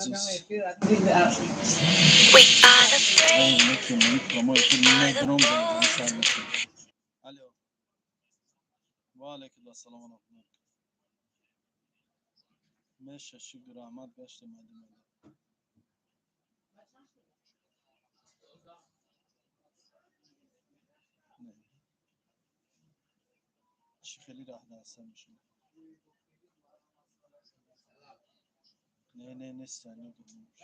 We are the brave. Alo. Va alaikum assalam wa rahmatullah. Meşe şükür Ahmet geçti Medine'de. Ne? Şifeli rahda asılmışım. Ne ister ne durmuş.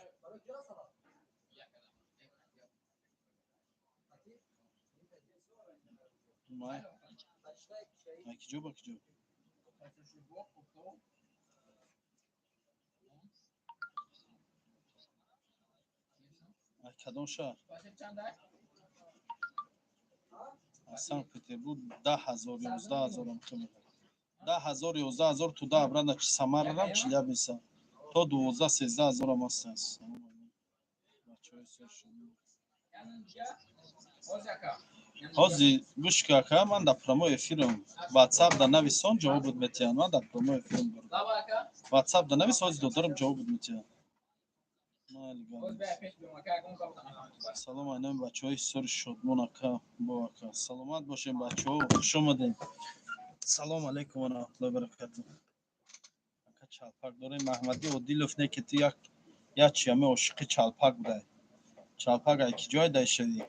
May. Akijo bakijo. کدام شهر؟ از سنت پترزبورگ 10,000 11,000 هم تو میگم 10,000 11,000 تو ده برند چی سمر رم چیلیا بیسا تو 12 13,000 هم هست بچه های سر شما هازی گوش که من در پرامو افیرم واتساپ در نوی سان جواب بود میتیان من در پرامو افیرم برد واتساپ در نوی سان دادارم جواب بود میتیان سلام علیکم بچه های سر شدمون اکا با اکا سلامت باشیم بچه ها خوش آمدین سلام علیکم و رحمت الله و برکاته اکا چالپاک داره محمدی و دیلوف نه که تو یک چیامه عاشق چالپاک بوده چالپاک ایکی جای دای شدی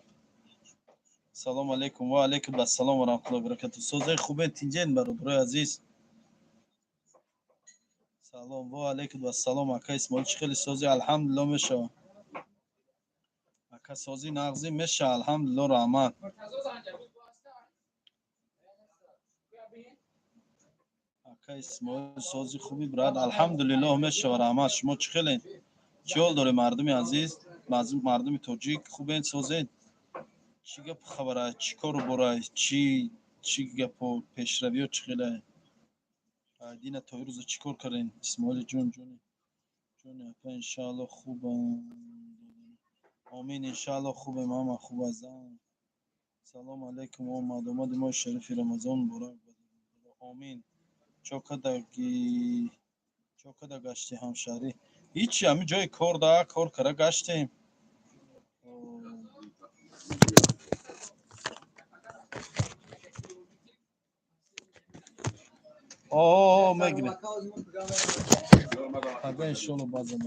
سلام علیکم و علیکم السلام و رحمت الله و برکاته سوزه خوبه تینجین برادرای عزیز سلام و علیکم السلام اکا اسماعیل چی خیلی سوزی الحمدلله میشه اکا سوزی نغزی میشه الحمدلله رحمت اکا اسماعیل سوزی خوبی براد الحمدلله میشه و رحمت شما چی خیلی چی حال داره مردم عزیز مردم تاجیک خوبین سوزین چی گپ خبره چی کارو برای چی گپ پیشروی چی خیلی دین تا روز چی کار کردین اسماعیل جون اکا انشالله خوبه آمین انشالله خوبه ماما خوب ازم سلام علیکم آمد ما شریف رمضان مبارک آمین چوکدگی گشتی همشهری هیچی همین جای کار کرده گشتیم میگیری اگه انشالله بازم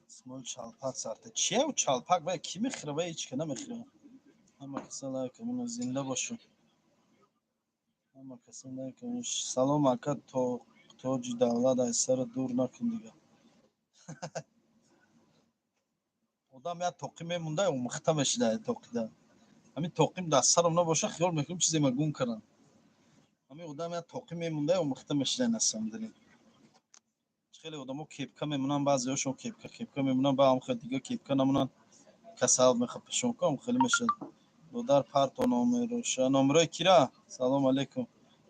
اسمال چالپاک سارته چیه او چالپاک باید کی میخره باید هیچ که نمیخره اما کسا لایکم اونو زنده باشو اما کسا لایکم سلام اکا تاج دولت از سر دور نکن دیگه آدم یاد توقی میمونده و مختمش ده توقی ده همین توقیم دست سرم نباشه خیال میکنم چیزی مگون کنم همین آدم یاد توقی میمونده و مختمش ده نستم داریم خیلی آدمو کیپکا میمونن بعضی هاشون کیپکا میمونن با هم خیلی دیگه کیپکا نمونن کسال میخوابشون کنم خیلی میشه دو در پارت و نمره کیرا سلام علیکم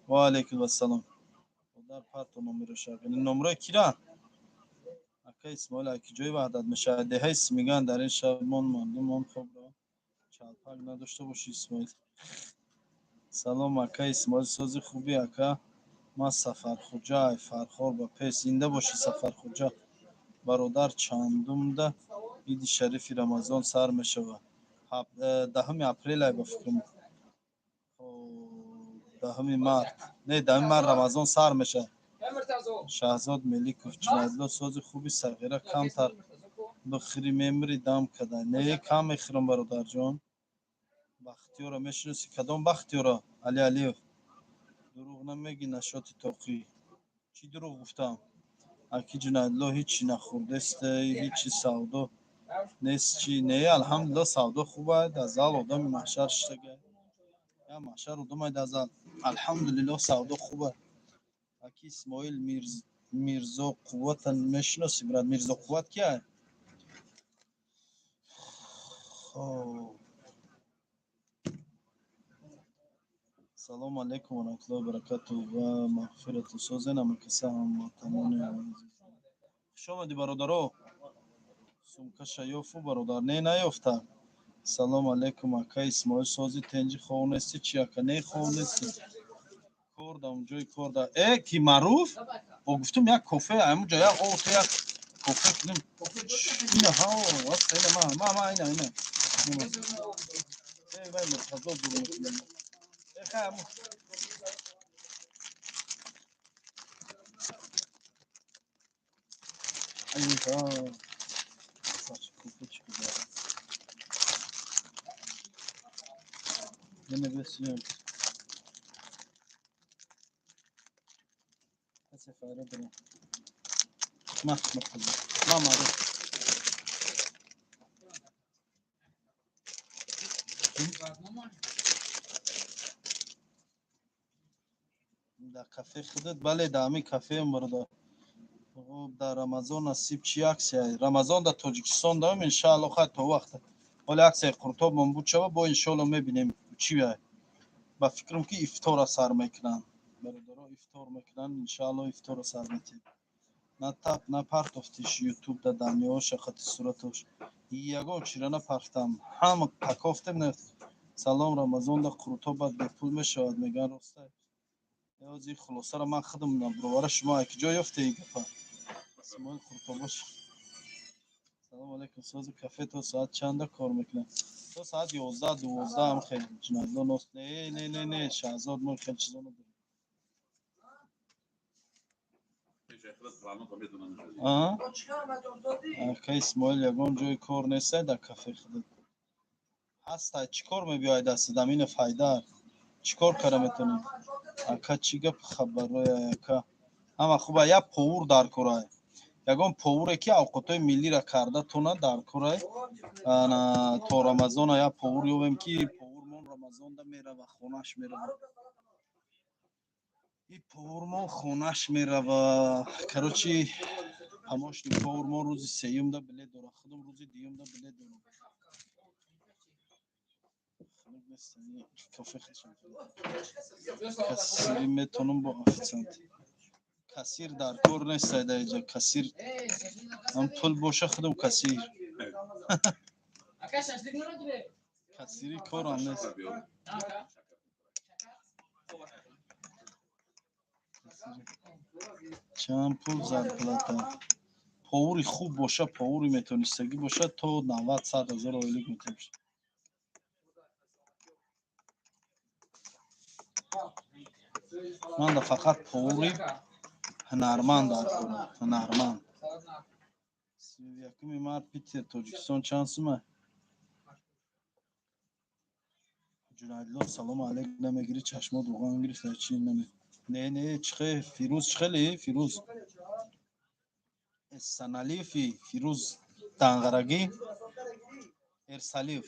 و علیکم السلام دو در پارت و نمره کیرا اکا اسماعیل اکی جای وحدت میشه ده هست میگن در این شب من خوب را چالپاک نداشته باشی اسماعیل سلام اکا اسماعیل سازی خوبی اکا ما سفر خوجا فرخور با پیس زنده باشی سفر خوجا برادر چندم ده عید شریفی رمضان سر میشه و 10 اپریل به فکرم 10 مارت نه 10 مارت رمضان سر میشه شهزاد ملیکوف جنازه سوز خوبی صغیره کم تر بخری میمری دام کده نه کم میخرم برادر جان بختیارا میشناسی کدام بختیارا علی دروغ نمیگی نشاط توقی چی دروغ گفتم اکی جنازه هیچی نخورده است هیچی سودا نیست چی نه الحمدلله سودا خوبه دزال آدم محشر شده یا محشر آدم دزال الحمدلله سودا خوبه اکی اسماعیل میرزا قوت میشناسی براد میرزا قوت کیه سلام علیکم و رحمت الله و برکاته و مغفرت سوزن هم کسا هم تمام خوش آمدی برادرو سمکش یافو برادر نه نیافته салом алейкум ака исмоил сози тенҷи ховнести чи ака не ховнести корда унҷои корда ки маъруф бо гуфтум як кофе амуҷо як ото як кофе кунем ина ҳа аста ина ма ина вай муртазо дур мекунем хаму айҳа сачи кофе чӣ куда ина бесиёр ҳасе файра дорам муртазо ма маъруф дар кафе худат бале дар ҳамин кафеам бародар дар рамазон насиб чи аксияй рамазон дар тоҷикистон даром иншаалло хай то вақта ҳоли аксияи қуртобмон буд шава бо иншоалло мебинем чи яй ба фикрам ки ифтора сар мекунанд бародаро ифтор мекунанд иншаалло ифтора сар метем на тап на партофтиш ютуб да даниоша хати суратош ягон чира напахтам ҳама пакофтем не салом рамазон да қуртобат бепул мешавад меган ростай ёзи хулосара ман худам бировара шумо якиҷо ёфтаи гапа исмоил қуртобош салом алейкум сози кафе то соат чанда кор мекунад то соат 11-12 ам хеле ҷинадло ност не шаҳзод мо хеле чизо надорем ака исмоил ягон ҷои кор нестай дар кафе худат ҳастай чӣ кор мебиёяй дастид амина файдар чӣ кор кара метавонӣ ака чӣ гап хабарояй ака ҳама хуба як повур дар корай ягон повуре ки авқотҳои миллира карда тона дар корай то рамазона як повур ёбем ки повурмон рамазонда мерава хонаш мерава и повурмон хонаш мерава карочи ҳамошни повурмон рӯзи сеюмда билет дора худам рӯзи дуюмда билет дорам кассири метонам бо офисант кассир дар кор нестай дар инҷа кассир ҳам пул боша худам кассир кассири корам нест чанд пул зарплата повури хуб боша повури метонистагӣ боша то 90-100 ҳазор ойлик метавонад манда фақат повури ҳунарманд дар корам ҳунарманд 31 март питер тоҷикистон чанд сум ай ҷунайдло салом алейк намегири чашмот воған гирифта чи не чихе фирӯз чихели фирӯз эсаналиеви фирӯз данғарагӣ эрсалиев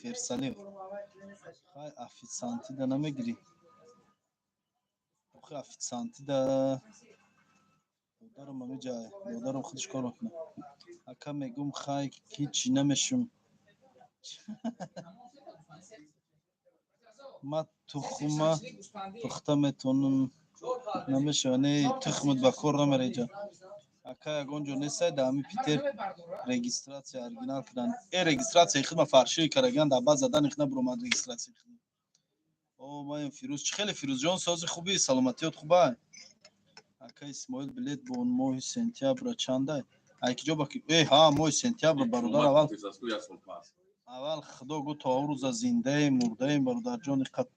хай офисантида намегирӣ охи офисантида додарам амиҷай додарам худиш кор мекунад ака мегум хай ҳичи намешум ма тухма пухта метонам намешава не тухмат ба кор намера инҷа ака ягон ҷо нестай да ҳами питер регистратсия оригинал кунанд регистратсияи хидма фаршии караган да ба задан их набуромад регистратсияи хидма маем фирӯз чӣ хеле фирӯзҷон сози хуби саломатиёт хубай ака исмоил билет бо моҳи сентябра чандай айкиҷо ба ҳа моҳи сентябр бародар аввал худо гӯ то рӯза зиндаем мурдаем бародарҷони қад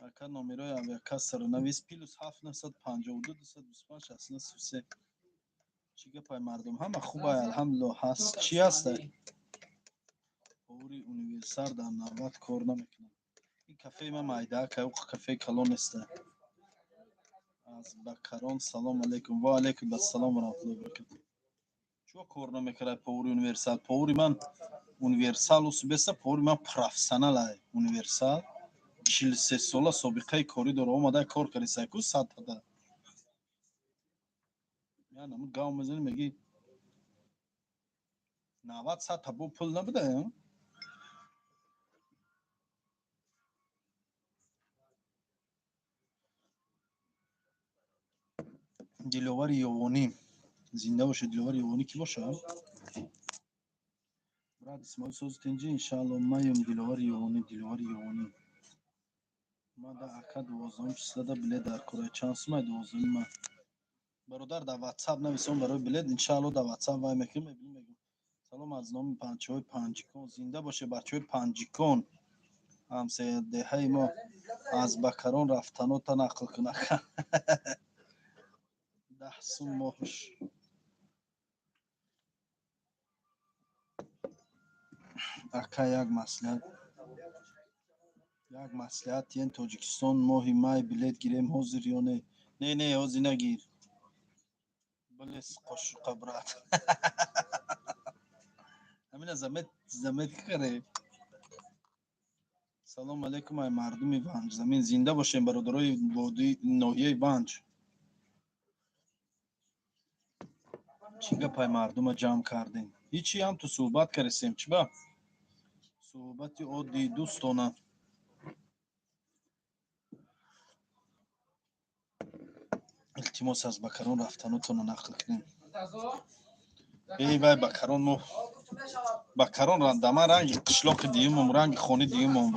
ака номерои авиака саранавис +7 952 225 63 чӣ гапай мардум ҳама хубай алҳамдулилло ҳаст чӣ ҳастай повури универсар дар навбат кор намекунад ин кафеи ман майдака кафеи калон нестай аз бакарон салом алейкум ва алейкум ассалом ва раҳматуллоҳи ва баракатуҳ чӯ кор намекунад повури универсал повури ман универсал усубеста повури ман профессионал ай универсал 43 сола собиқаи корӣ дора омадай кор кардисай ку 100 яъне мо гав мезанӣ мегӣ 90-100 табо пул набудаем диловари ёвонӣ зинда боша диловари ёвонӣ ки боша Brad İsmail söz tinci inşallah mayım dilvari yoni. Ma da akad vozum çisla da bile dar kura çansmaydı vozum ma. برادر در واتساپ نویسم برای بلیت انشالله در واتساپ وای میکنم میگم سلام از نام پنجهای پنجیکون زنده باشه بچهای پنجیکون همسایه دهه ما از بکران رفتنو تا نقل کنه 10 سون ماهش اکا یک مسئله این تاجیکستان ماهی مای بلیت گیریم حاضر یا نه حاضر نگیر بلیس قش قبرات همین زمت کره سلام علیکم ای مردم ونج زمین زنده باشین برادرای بودی ناحیه ونج چی گپای مردم جمع کردین هیچی هم تو صحبت کردیم چی با صحبتی عادی دوستانه التماس از بکران رفتناتون نقل کنیم ای وای بکران مو بکران رندما رنگ قشلاق دیگه رنگ خونی دیگه بود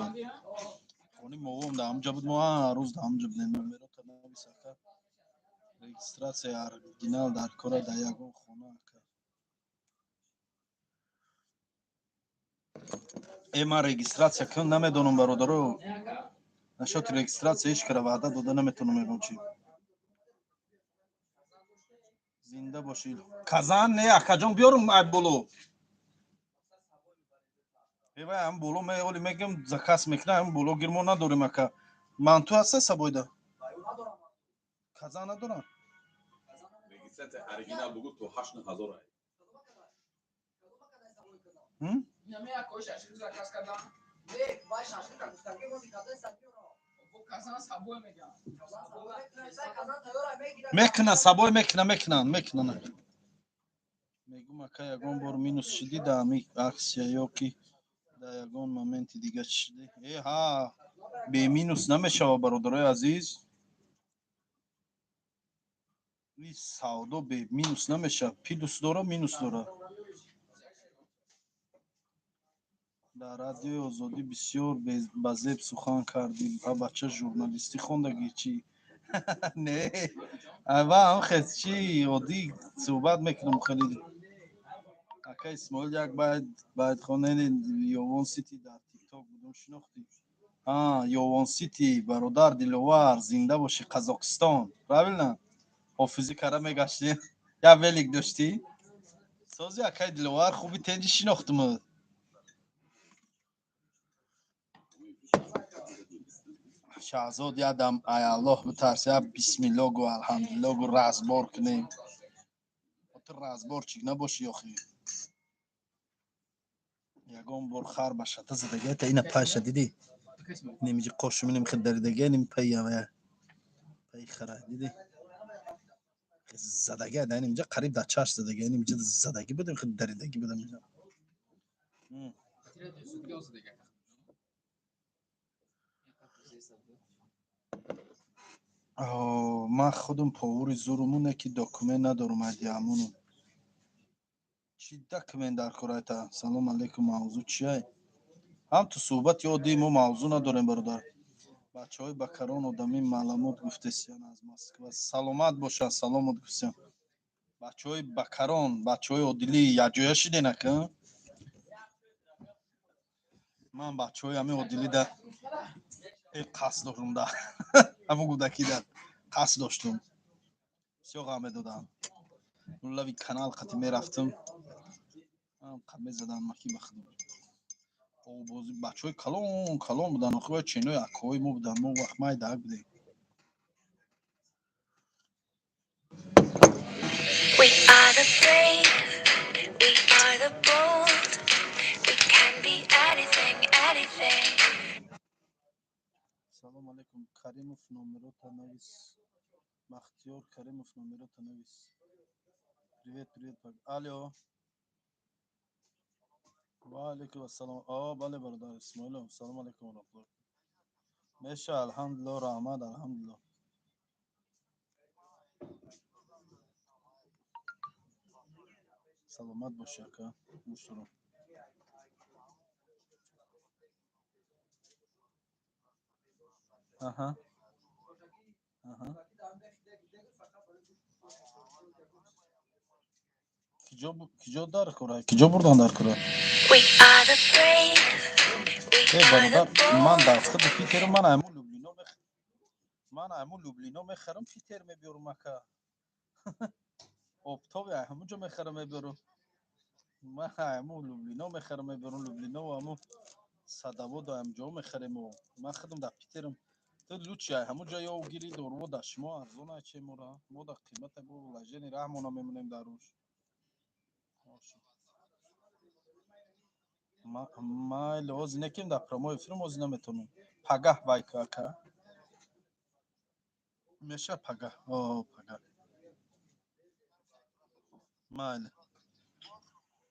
خونی موام دا همجا بود ما هر روز دا همجا بودیم نمیرو تا نویسه رجیستراسیون оригинал در کار در یگان خونه ای من رجیستراسیون کن نمیدونم برادرو نشد رجیستراسیون هیچ کره وعده داده نمیتونم میگم چی زنده باشید کازان نه اکاجون بیارم ای بولو ای وای هم بولو میگم میگم زکاس میکنه هم بولو گیرمو نداریم اکا مانتو هست سبویدا کازان ندارم رجیستراسیون оригинал بگو تو 8000 ای میکنه سبوی میکنه میگم اکا یگان بار مینوس شدی دا می اکسیا یا کی در یگان مومنت دیگه شدی ای ها به مینوس نمیشه برادرای عزیز این سودا به مینوس نمیشه پلوس داره مینوس داره در رادیو آزادی بسیار بزرگ سخن کردیم و بچه ژورنالیستی خوندگی چی نه اول هم خیلی چی عادی صحبت میکنم خیلی اکا اسماعیل یک باید خانه یوان سیتی در تیک تاک بودم شناختی یوان سیتی برادر دلوار زنده باشی قزاقستان правильно حافظی کرده میگشتی یا ولیک داشتی سازی اکای دلوار خوبی تنجی شناختم شهزاد یادم ای الله بترسه بسم الله گو الحمدلله گو رزبار کنیم تو رزبار چیک نباشی آخی یگان بار خر باشه تا زدگی تا این پاشه دیدی نمیجی قاشو می نمیخد دریدگی نمی پی خره دیدی زدگی دا اینجا قریب در چش زدگی اینجا زدگی بودم خد دریدگی بودم اینجا من خودم پاوری زورمونه که داکومنت ندارم ادیامونو چی داکومنت در کارایتا سلام علیکم موضوع چیه هم تو صحبت یادی ما موضوع نداریم برادر بچه های بکران آدمی معلومات گفتسیان از مسکو سلامت باشن سلامت گفتسیان بچه های بکران بچه های عادلی یک جایه شده نکن من بچه های همه عادلی در این قصد داشتم در همه گودکی در قصد داشتم بسیار غمه دادم لوی کانال قطعی میرفتم قمه زدن مکی بخدم بازی بچه های کلان بودن آخه چینای اکای ما بودن ما وقت مای درک بودیم We are the brave, we are the bold. We can be anything, anything. سلام علیکم کریموف نومرو تنویس بختیار کریموف نومرو تنویس привет الو و علیکم السلام بله برادر اسماعیل سلام علیکم و رحمت الله میشه الحمدلله رحمت الحمدلله سلامت باشه که مشترم Аҳа. Аҳа. Киҷо дар кора? Киҷо бурдан дар кора? We are the brave. We are the Бародар, ман bold. дар худи Питеру ман ҳамун Люблино мехарам, Питер мебиёрам ака. Обтоби ҳамунҷо мехарам мебиёрам. Ман ҳамун Люблино мехарам мебиёрам. Люблино ва ҳамун Садоводу ҳамҷо мехарем. Ман худам дар Питерам. Ту лучи ҳамунҷо ё гири дору дар шумо арзона чемора. Мо дар қимата бо лажени раҳмона мемонем дар руш. Майли ози некем дар промои филм ози наметонам. Пагаҳ байка ака. Меша пагаҳ. О, пагаҳ. Майли.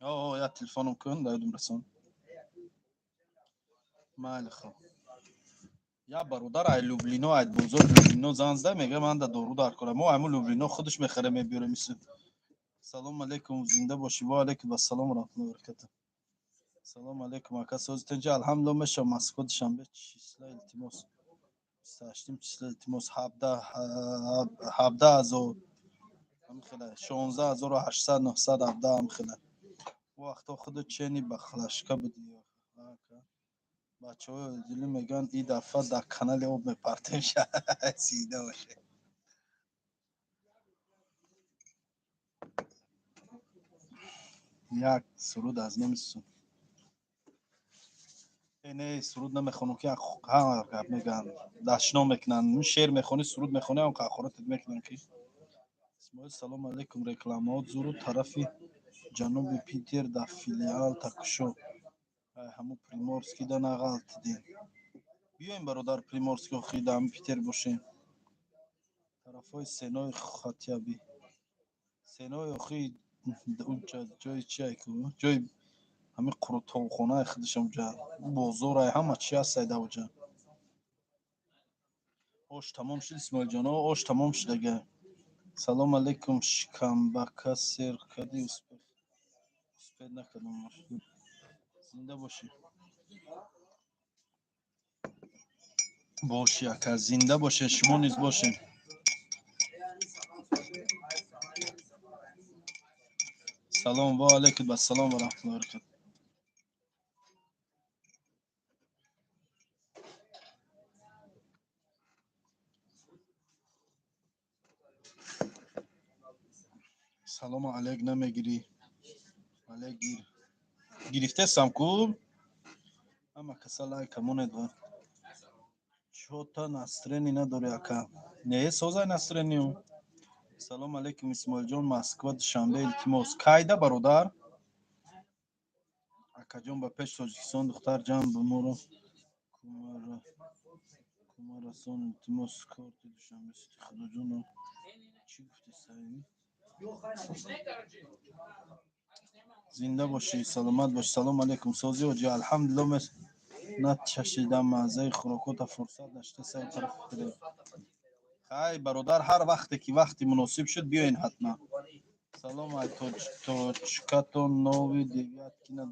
О, я телефоном кун, дадум расон. Майли хоб. Я бародар ай Люблино, ай бозор Люблино занзда мега ман да дору дар кора. Мо ҳамун Люблино худаш мехаре мебиёрем мисл. Салом алейкум, зинда бошӣ. Ва алейкум ассалом ва раҳматуллоҳи ва баракатуҳ. Салом алейкум ака, созитанҷа алҳамдулиллоҳ меша Москва душанбе числа илтимос 28 числа илтимос 17,000 ҳамхела 16,800 917 ҳамхела. вақто худо чени ба хлашка будӣ ака. бачаҳо дили меган и дафъа дар канали об мепартем ша. Сида боше. як суруд аз немисун. не суруд намехонам ки ҳама гап меган. дашно мекунанд. шеър мехонӣ, суруд мехонӣ, ҳам қахоратат мекунанд ки. исмоил салом алейкум. рекламаҳо зуру тарафи ҷануби Питер дар филиал такушо. ҳамун Приморский да нағалтидем. биёем бародар Приморский охи дар Питер бошем. тарафҳои Сенои Хотяби. Сенои охи ҷои чие ку? ҷои ҳамин қурутовхонаи худашам ҷа. бозорай ҳама чи ҳастай дар оҷа. ош тамом шуд Исмоилҷоно, ош тамом шуд ага. салом алейкум шикамбака серкади успеҳ накардам. зинда бошӣ. бошӣ ака, зинда боше, шумо низ бошед. салом ва алейкум ассалом ва раҳматуллоҳи ва баракатуҳ. салом алейк намегирӣ? алейк гир. гирифтестам ку? ҳама каса лайка монед ва чота настроение надори ака. Не созай настроение. салом алейкум Исмоилҷон, Москва душанбе илтимос. кайда бародар? акаҷон ба пеш Тоҷикистон духтар ҷамъ ба моро кумарасон илтимос корти душанбе сити худоҷон. чӣ гуфти саи? зинда бошӣ, саломат бош. салом алейкум сози оҷи. алҳамдулиллоҳ начашидам маззаи хӯрокота фурсат нашта саи тарафи хӯрок. хай бародар, ҳар вақте ки вақти муносиб шуд биёин ҳатман. салом ай точкато нови девяткина.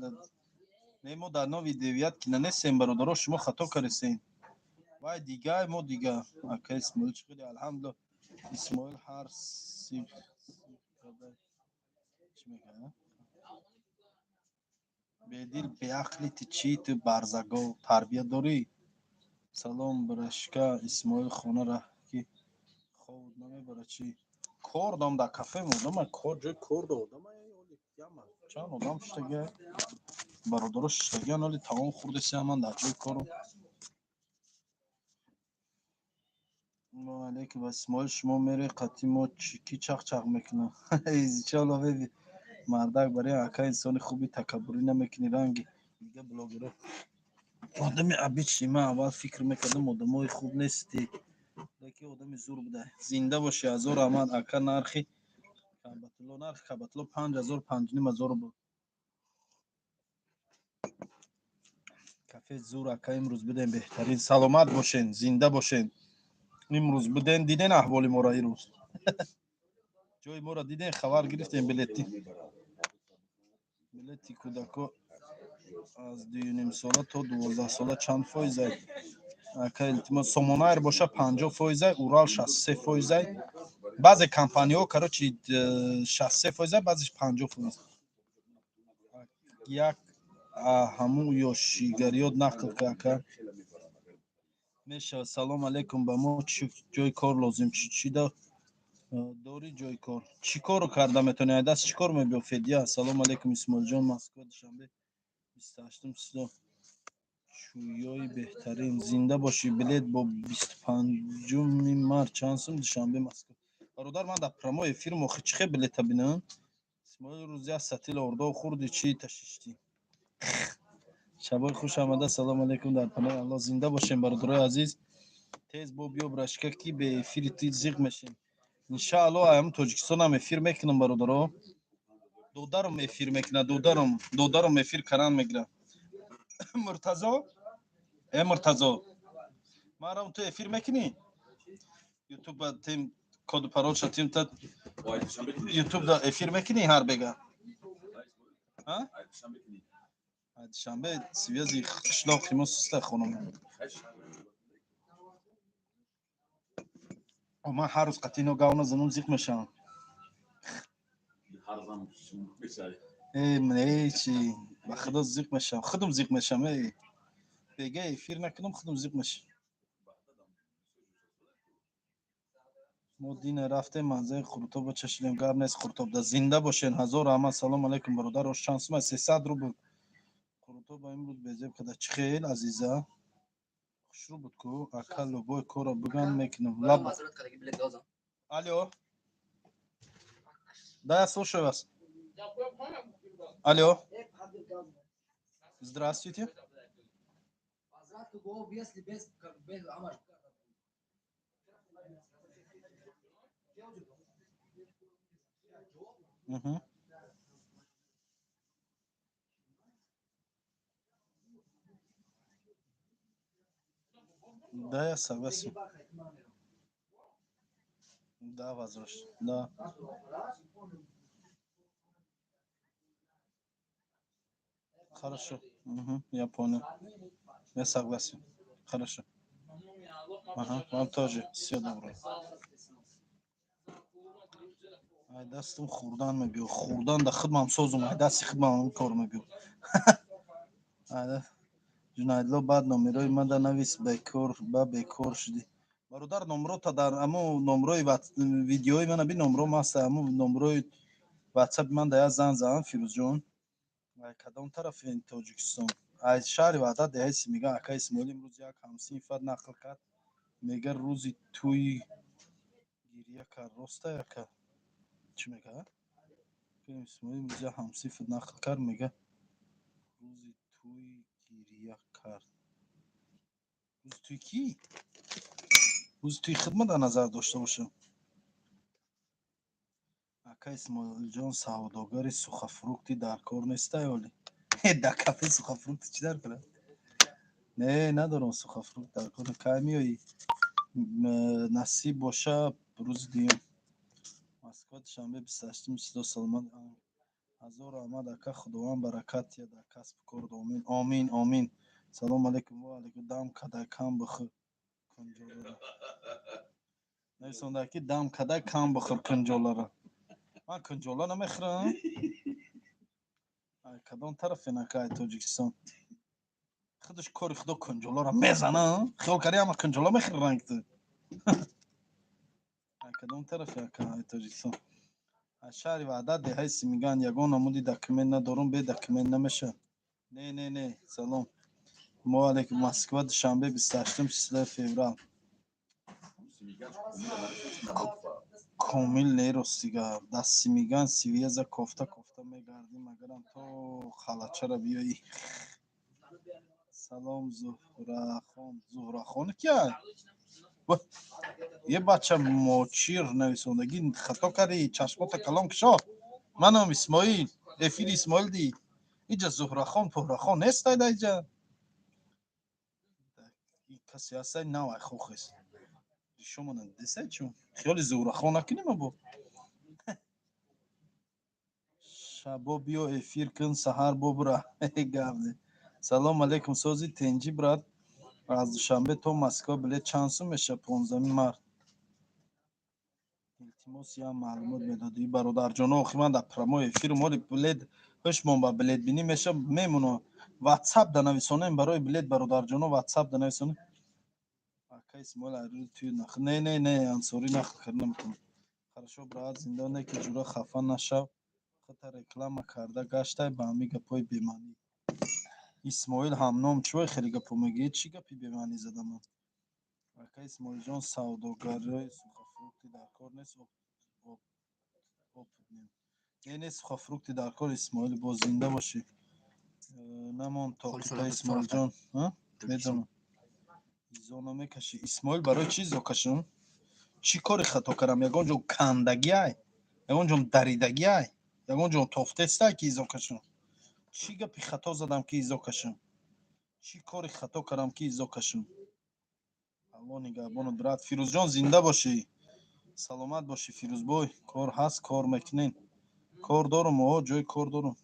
не мо дар нови девяткина нестем бародаро, шумо хато кардесем. вай дигай, мо дига. ака Исмоил чӣ қадар? алҳамдулиллоҳ. исмоил ҳар сих чӣ мегӯяд? бедил беақли ту чӣ ту барзаго тарбия дорӣ? салом брашка Исмоил хона рафт ки ховуд намебарад чӣ? кор дам дар кафе одама кор ҷои кор да одама яма чанд одам шиштагия бародаро шиштагиан оли таом хӯрдесиам ман дар ҷои кору. алейкум Исмоил шумо мере қатъи мо ки чақ мекунам. изичало беби мардак барои ака инсони хуби такаббурӣ намекунӣ. ранги дига блогеро одами обични. ман аввал фикр мекардам одамои хуб нести, лекин одами зур буда. зинда боши. ҳазор раҳмат ака. нархи кабатулло 5000 5500 буд. кафе зур ака имрӯз будем беҳтарин. саломат бошен, зинда бошен. имрӯз будем диден аҳволи моро. имрӯз ҷои моро диден, хабар гирифтем. билети кӯдако аз 2.5 сола то 12 сола чанд фоиза? ака илтимос сомонаер боша 50%, урал 63%. баъзе компаниҳо короче 63%, баъзеш 50%. як ҳамун ёшигариёт нақл ка ака мешавад. салом алейкум, ба мо чӣ ҷойи кор лозим, чӣ дори ҷойи кор, чӣ корро карда метавонӣ? Айдаст чӣ кор мебиё федия? Салом алейкум Исмоилҷон, Москва, душанбе 28 чӯёи беҳтарин, зинда бошӣ. Билет бо 25 март чанд сум? Душанбе, Москва. бародар, ман дар прямой эфир мохи чӣ хел билета бинам? Исмоил рӯзи аз сатил ордо хурди чӣ ташишти? шабои хуш омада. Салом алейкум, дар паноҳи Аллоҳ зинда бошем бародарои азиз. тез бо биё брашка ки бе эфири ти зиқ мешем. иншааллоҳ аям тоҷикистонам эфир мекунам бародаро. додарам эфир мекунад, додарам эфир каран мегира. муртазо муртазо марам ту эфир мекунӣ? ютуб тим коду паролша тим та ютуб да эфир мекунӣ ҳар бега? душанбе связи қишлоқ имо суста хонам. ман ҳар рӯз қатъи ино гав назанам зиқ мешавам. чи ба худо зиқ мешавам, худам зиқ мешавам. бега эфир накунам, худам зиқ мешавам. мо дина рафтем манзаи хуртобро чашидем, гар нест хуртобда. зинда бошен, ҳазор раҳмат. салом алейкум бародар, ош чанд сум аст? 300 рубл. хуртоба имрӯз безеб када. чӣ хел азиза? хушрӯ буд ку ака лӯбои корро биган мекунам. алё да, я слушаю вас. Алло. Здравствуйте. Угу. Да, я согласен. Да, возможно. Да. Хорошо. Угу, я понял. Я согласен. Хорошо. Ага, вам тоже. Всего доброго. ай дастам хурдан мебиё. Хурдан да хидмам созум. ай дасти хидмам кор мебиё. ҷунайдло баъд номерои мада навис бекор ба бекор шуди. бародар, номрота дар аму номрои видеои мана би номром аст. аму номрои ватсапи ман да я зан зан Фирӯзҷон. ай кадом тарафи Тоҷикистон? ай шаҳри Ваҳдат деҳаси меган ака Исмоил имрӯз як ҳамсинфар нақл кард. мега рӯзи тӯи гирия кард. роста яка? чӣ мега? Исмоил имрӯз як ҳамсинфар нақл кард. мега рӯзи тӯи гирия кард. рӯзи тӯи кӣ? рӯзи тӯи хидмат дар назар дошта бошам. ака Исмоилҷон савдогари сухафрукти дар кор нестай олӣ? дар кафе сухафрукти чӣ дар кунад? не, надорам сухафрукт дар кор. кай меоӣ? насиб боша рӯзи дуюм. Москва, душанбе 28 саломат. ҳазор раҳмат ака, худованд баракат диҳад дар касбу корд. Омин омин омин. салом алейкум. ва алейкум. дам кадай кам бихӯр кунҷолара. нависонда ки дам кадай кам бихӯр кунҷолара. ман кунҷола намехӯрам. ай кадом тарафен ака Тоҷикистон? худаш кори худо кунҷолара мезанам. хиёл кардӣ ҳама кунҷола мехӯранд ту? ай кадом тарафе ака Тоҷикистон? аз шаҳри Ваҳдат деҳаи Симиган ягон намуди документ надорам. бе документ намеша. не салом. мо алейкум. Москва, душанбе 28 феврал. комил нерост дигар. дар Симиган сивеза кофта мегардим агарам то халачара биёӣ. салом зуҳрахон. зуҳрахон кия? یه بچه موچیر نویسندگی خطا کردی. چشمات کلام کشا. منم اسماعیل. افیر اسماعیل دی. اینجا زهرخان پهرخان نیست دایده اینجا. این کسی هسته نوع خوخ است. شما ندسته چون خیال زهرخان نکنیم با. شبا بیا افیر کن سهر ببره. سلام علیکم سازی تنجی برات. از دوشنبه تا مسکو بلیت چند سو میشه 15 март التماس یا معلومات میدادی برادر جان آخی من در پرامو افیر مالی بلیت هشمون با بلیت بینی میشه میمونو واتساپ دنویسونیم برای بلیت برادر جان واتساپ دنویسونیم اکا اسمال عروض توی نخ نه انصوری نخ کردن نمیتونم хорошо брат زنده نه که جورا خفن نشو خطر реклама کرده گشته با همی گپای بیمانی اسماعیل همنام چوی خیلی گپو میگی چی گپی بیمانی زدم اکا اسماعیل جان سوداگری سوخافروختی در کار نیست نه سوخافروختی در کار اسماعیل با زنده باشی نمان تا قطع اسماعیل جان میدونم زانو میکشی اسماعیل برای چی زوکشون چی کاری خطا کردم یگان جون کندگی ای یگان جون دریدگی ای یگان جون توفتسته کی زوکشون چی گپی خطا زدم کی زوکشون چی کاری خطا کردم کی زوکشون الله نگهبانت برات فیروز جان زنده باشی سلامت باشی فیروز بای کار هست کار میکنین کار دارم جای کار دارم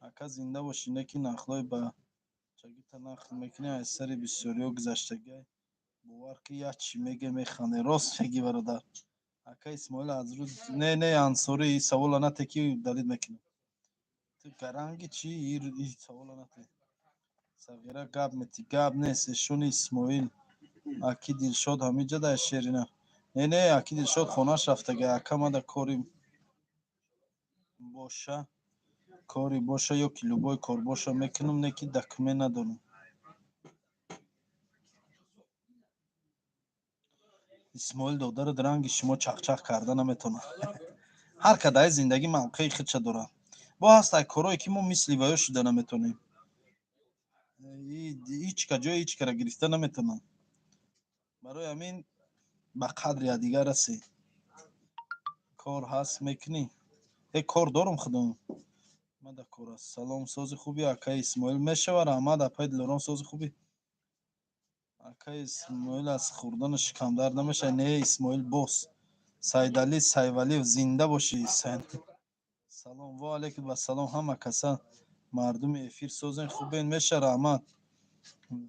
اکا زنده باشی نکی نخلای با چگیتا نخل میکنی از سری بسیاری گذشتگی باور که یا چی میگه میخنه راست میگی برادر اکا اسماعیل از رو نه انصوری سوال نتکی دارید میکنه تو گرنگی چی این سوال نتی صغیره گاب میتی گاب نیست شون اسماعیل اکی دلشاد همینجا در شیرینه نه اکی دلشاد خونهش رفته گه اکا ما در کاری باشه کاری باشه یا کلوبای کار باشه میکنم نکی دکمه ندارم اسماعیل دادر درنگ شما چخ کرده نمیتونه هر کدای زندگی موقعی خودش داره با هست کارهایی که ما مثل ویا شده نمیتونیم هیچ کجا هیچ کرا گرفته نمیتونم برای همین به قدر دیگر رسی کار هست میکنی کار دارم خودم من در کار است سلام ساز خوبی اکا اسماعیل میشه و رحمت اپای دلارام ساز خوبی اکا اسماعیل از خوردن شکم درد نمیشه نه اسماعیل بوس سیدعلی سیولی زنده باشی سلام و علیکم و سلام همه کسا مردم افیر سازن خوبین میشه رحمت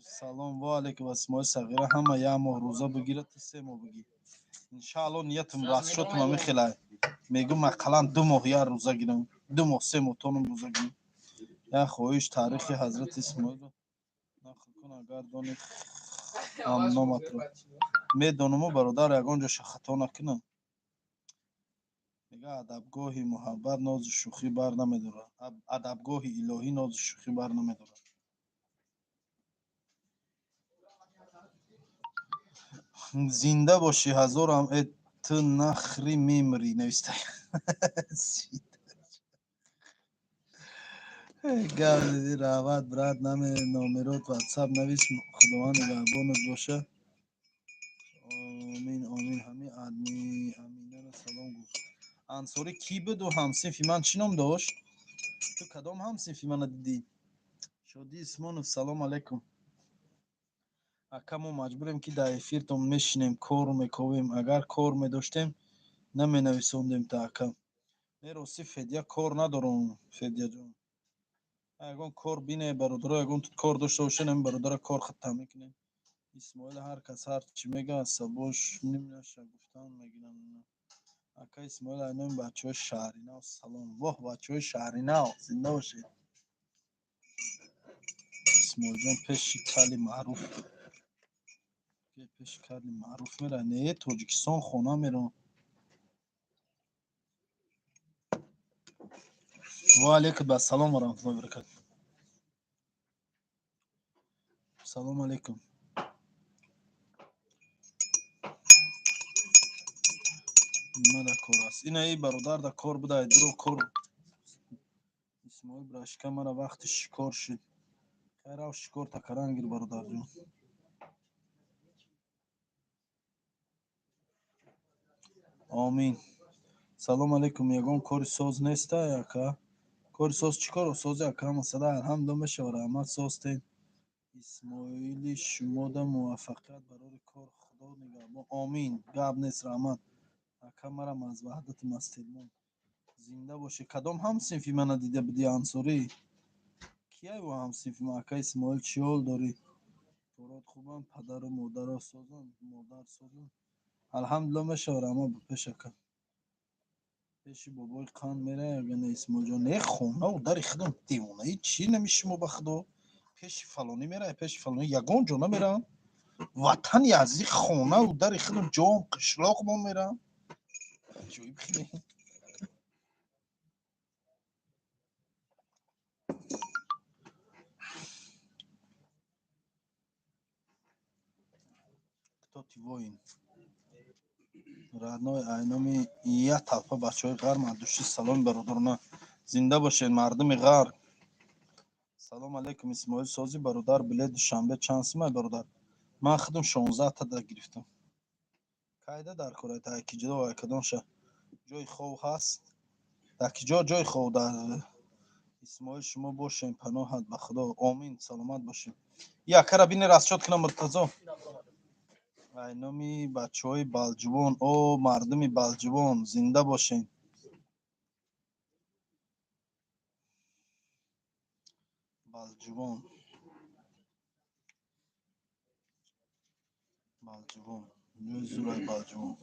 سلام و علیکم اسماعیل صغیره همه یه ماه روزه بگیره تا 3 ماه بگیر انشاءالله نیتم راست شد ما میخلای میگم اقلا 2 ماه یا روزه گیرم 2 ماه 3 ماه تونم روزه گیرم یا خواهش تاریخ حضرت اسماعیل رو نقل کن اگر دانید نامت رو میدانم برادر یگان جا خطا نکنم میگه ادبگاهی محبت ناز شوخی بر نمیداره ادبگاهی الهی ناز شوخی بر نمیداره زنده باشی هزارم تو نخری میمری نوشته گل دیدی روت برات نمی نامرات واتساپ نویس خداوند نگهبانت باشه آمین همین امینه سلام گفت انصاری کی بود و همسیفی من چی نام داشت تو کدام همسیفی من دیدی شادی اسمانو سلام علیکم اکا ما مجبوریم که در افیرتون میشینیم کار میکنیم اگر کار میداشتیم نمی نویسوندیم تا اکا میراستی فدیه کار ندارم فدیه جان اگه کار بینه برادر اگه تو کار داشته باشه نمی برادر کار ختم میکنه اسماعیل هر کس هر چی میگه سباش نمیشه گفتن میگیرن اکا اسماعیل اینم بچه های شهری نه سلام واه بچه های شهری نه زنده باشید اسماعیل جان پیش کلی معروف پیش کلی معروف میره نه تاجیکستان خونه میرن و علیکم السلام و رحمت الله و برکاته سلام علیکم ما در کار است این ای برادر در کار بوده درو کار اسماعیل براشکه مرا وقت شکار شد خیر او شکار تکران گیر برادر جون آمین سلام علیکم یگان کاری ساز نیسته یکا کاری ساز چیکار ساز یکا مثلا الحمد میشه و رحمت ساستین اسماعیلی شما در موفقیت برای کار خدا نگهبان آمین گب نیست رحمت اکا مرا از وحدت مستلمون زنده باشه کدام هم صنفی من دیده بدی انصاری کیه و هم صنفی ما اکا اسماعیل چیال داری فراد خوبم، پدر و مادر سازم، مادر سازم. الحمدلله میشوره اما به پیشکم پیشی بابای قان میره اگه نیست موجا نه خونه و در خودم دیوونه ای چی نمیشه بخدو پیش فلانی میره پیش فلانی یگان جا نمیرم وطن یزی خونه و در خودم جام قشلاق ما میرم جوی بخیلی کتا تیوین رادنای اینامی یه طلبه بچه های غر مردوشی سلام برادرانه زنده باشین مردم غر. سلام علیکم اسماعیل سازی برادر بلیت دوشنبه چند سیمه برادر من خودم 16 تا ده گرفتم کایده در کره تا یکی جدا و یکدانشه جای خوب هست یکی جا جای خوب در اسماعیل شما باشین پناهت به خدا آمین سلامت باشین یک کره بین راست شد کنم مرتضی اینامی بچه های بلجوان او مردم بلجوان زنده باشین بلجوان بلجوان جای زورای بلجوان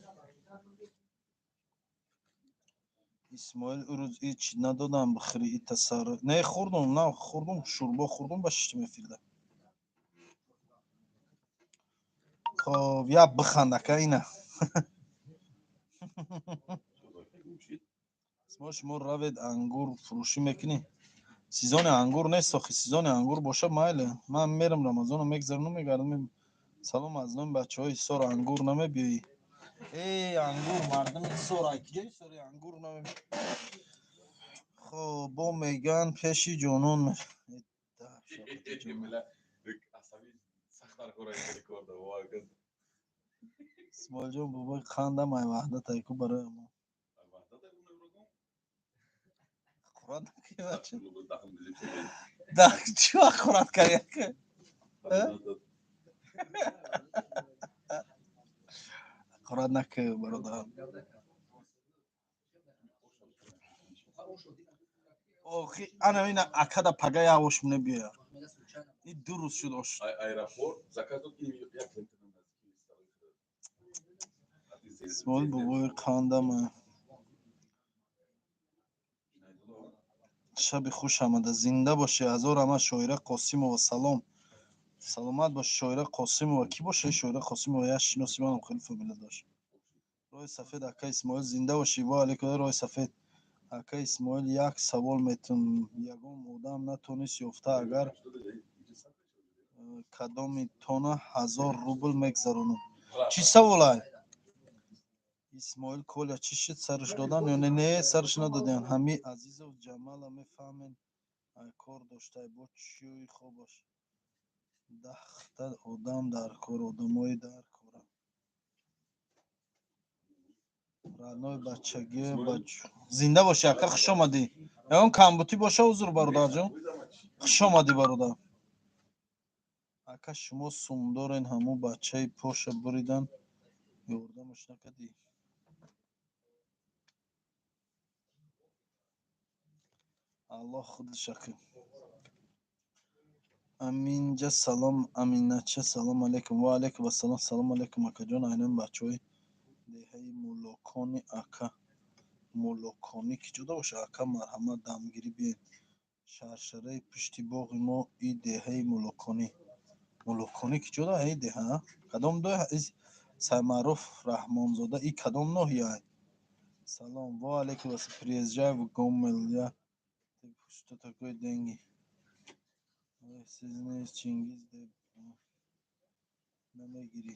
اسماعیل او روز هیچ ندادم بخری ای تصرف نه خوردم نه خوردم شوربا خوردم با شش میفیلده خب یا بخنده که اینه اسماعیل شما روید انگور فروشی میکنی سیزن انگور نیست آخه سیزن انگور باشه مایله من میرم رمضان رو میگذرم میگردم سلام از نام بچه های سار انگور نمیبیایی ای انگور مردم سار کجای سار انگور نمیبیایی خب با میگن پیشی جانون ملا عصبی سخت در کار اینجوری کرده واقعا اسماعیل جان بابای خنده مای وحدت ایکو برای ما وحدت اون رو قرآن کی بچه رو داخل میزیم شده ده چی وقت قرآن کردی که قرآن نکه برادر آخی انا این اکد پگه یواش منه بیا این دو روز شد آش aeroport zakaz yok iyi yakın اسماعیل بابای خنده مای شب خوش آمده زنده باشه هزار همه شاعره قاسم و سلام سلامت باش شاعره قاسم و کی باشه شاعره قاسم و یا شناسی من خیلی فامیل داشت رای سفید اکا اسماعیل زنده باشی و علیکم رای سفید اکا اسماعیل یک سوال میتون یگان آدم نتونست یافته اگر کدام تانه 1000 روبل میگذرونم چی سوال های اسماعیل کوля چی شد سرش دادن یا نه سرش ندادن همه عزیز و جمال میفهمن کار داشته با چی خوب باش دخته آدم در کار آدمای در کار رانای بچگی زنده باشه اکر خوش آمدی اون کمبوتی باشه حضور برادر جان خوش آمدی برادر اکا شما سومدارین همو بچه پاش بریدن یاردمش نکدی الله خودش اکی امینجا سلام امینچه سلام علیکم و علیکم السلام سلام علیکم اکا جان اینم بچه های دهه مولوکانی اکا مولوکانی که جدا باشه اکا مرحمت دمگیری بیاین شرشره پشتی باغ ما ای دهه مولوکانی که جدا ای دهه کدام دو از سای معروف رحمانزاده ای کدام نوحیه سلام و علیکم السلام приезжай в Гомель что такое деньги siz neyiz Çingiz de نمیگیری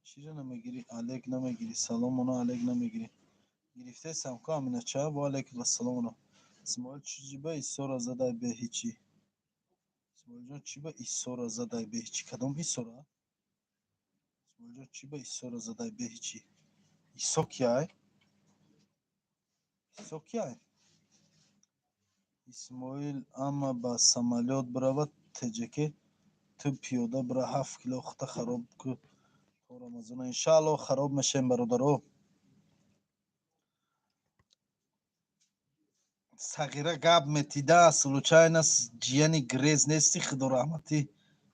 چی رو نمیگیری الک نمیگیری سلام اونا الک نمیگیری گرفته سمکا امینه چه و علیکم السلام اونا اسماعیل چیزی به ایسا زده به هیچی اسماعیل جان چی به ایسا زده به هیچی کدام ایسا را اسماعیل جان چی به ایسا زده به هیچی ایسا کیای ایسا کیای اسماعیل اما با سمالیات برود تجکه تو پیاده برای 7 کیلو خطه خراب که تا رمضان انشالله خراب میشیم برادرو صغیره گپ میتیده سلوچای نس جیانی گریز نیستی خدا رحمتی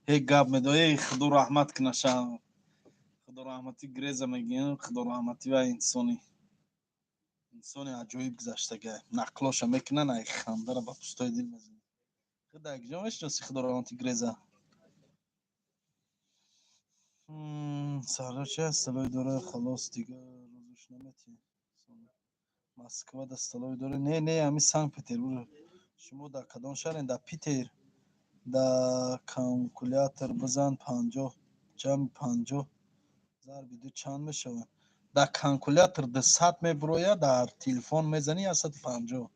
هی گاب میدوی خدا رحمت کنشان خدا رحمتی گریزه میگیم خدا رحمتی و انسانی عجایب گذشته نقلاش میکنن ای خنده را با پستای دل میزنه خدا یک جا میشناسی خدا رحمتی گریزه سهرا چه استلای داره خلاص دیگه روزش نمیتی مسکو دستلای داره نه همین سنگ پتربورگ شما در کدام شهرین در پیتر در کالکولاتر بزن 50 جمع 50 ضرب دو چند میشود در کالکولاتر ده 100 میبروید در تلفن میزنی 150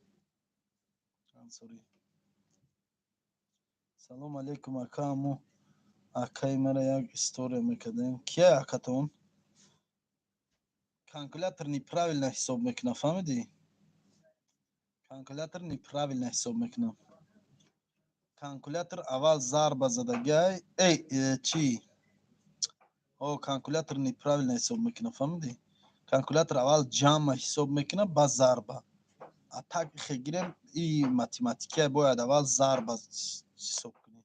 انصاری سلام علیکم اکا امو اکای مرا یک استوری میکردیم کیه اکاتون کالکولاتر неправильно حساب میکنه فهمیدی کالکولاتر неправильно حساب میکنه کالکولاتر اول ضرب زدگی چی او کالکولاتر неправильно حساب میکنه فهمیدی کالکولاتر اول جمع حساب میکنه با ضرب اتاق خیگیرن این ماتماتیکه باید اول ضرب حساب کنی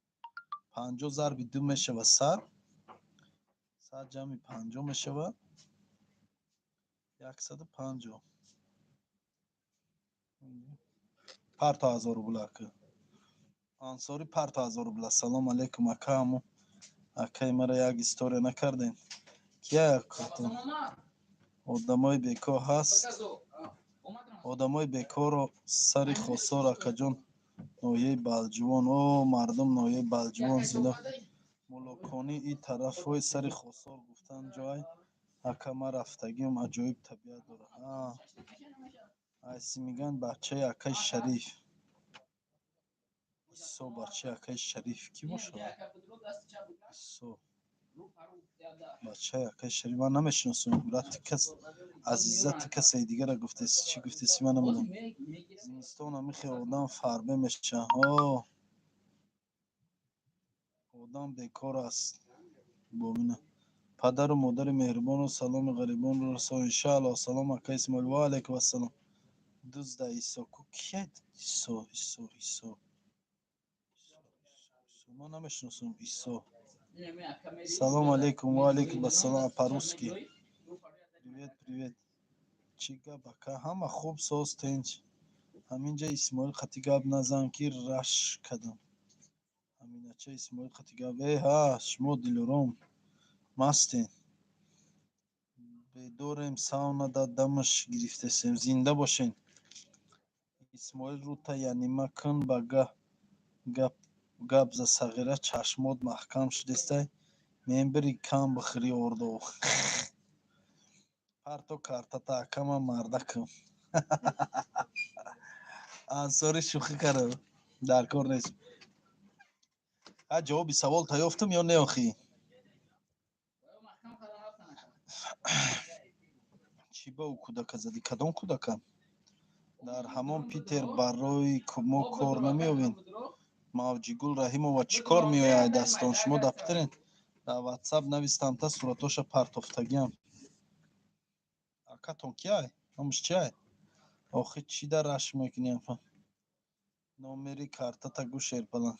50 ضرب 2 میشه و 100 جمع 50 میشه و 150 پارتا هزار بلاک انصاری پارتا هزار بلا سلام علیکم اکامو اکای مرا یک استوری نکردین کیا کاتون آدمای بیکار هست آدمای بیکار رو سری خسار اکا جون نویه بالجوان او مردم نویه بالجوان زیده ملوکانی این طرف های سری خسار گفتن جای اکا ما رفتگیم عجایب طبیعت داره ایسی میگن بچه اکای شریف ایسو بچه اکای شریف کی باشه ایسو بچه اکای شریف من نمیشناسم برات کس عزیزت کسی دیگه را گفته چی گفته سی من نمیدونم زمستان هم میخواه آدم فربه میشه آدم بیکار است ببینه پدر و مادر مهربان و سلام غریبان رو رسا انشاءالله سلام اکا اسماعیل و علیکم السلام دوست ایسا کو کیه ایسا ما نمیشناسم ایسا سلام علیکم و علیکم السلام پروسکی привет چی گپ اکا همه خوب سوز تنج همینجا اسماعیل خطی گپ نزن که رش کدم همینجا چه اسماعیل خطی گپ ای ها شما دلورم مستین بدوریم ساونا دا دمش گرفته سیم زنده باشین اسماعیل رو تا یعنی مکن با گپ ز صغیره چشمات محکم شدسته ممبری کم بخری اردو پرتو کارتا تا کم مردکم انصاری شوخی کرده در کار نیست جوابی سوال تا یافتم یا نه آخی چی با او کودک زدی کدام کودکم در همان پیتر برای ما کار نمیابین موجیگل رحیم و چیکار میآید دستان شما دفترین در واتساپ نویستم تا صورتاش پرتافتگیم اکاتون کیه همش چیه آخه چی در رش میکنیم نومری کارتا تا گوش پلان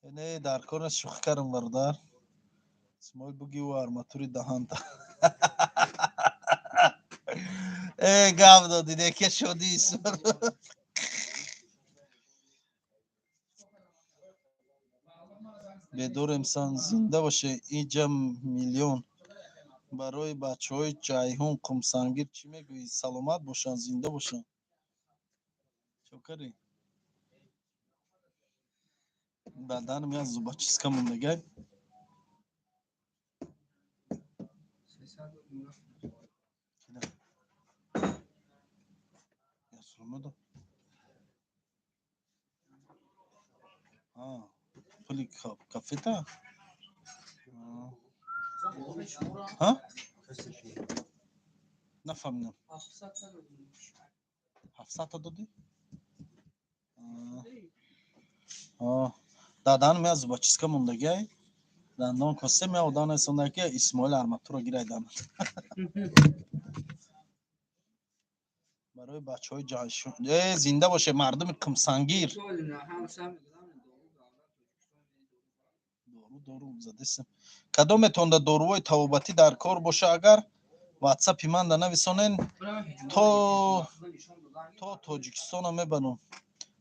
نه در کار شوخی کردم بردار اسمای بگی و ارماتوری دهان تا ای گام دادی دیگه شدی بدور انسان زنده باشه این جمع میلیون برای بچه های جایهون قمسنگیر چی میگویی سلامت باشن زنده باشن چوکری بدنم یه زوبا چیز کمون دیگه یا سلامت پولی کافی تا ها نفهمیدم 700 تا دادی دادن می زوبا چیز کمون دیگه دندان کسی می آدان سندگی اسماعیل ارماتور رو گیره دم برای بچه های جایشون زنده باشه مردم قمسنگیر دارو дору задесем. Кадометон да дорувои табобатӣ дар кор боша, агар ватсапи ман да нависонен, то Тоҷикистона мебарам.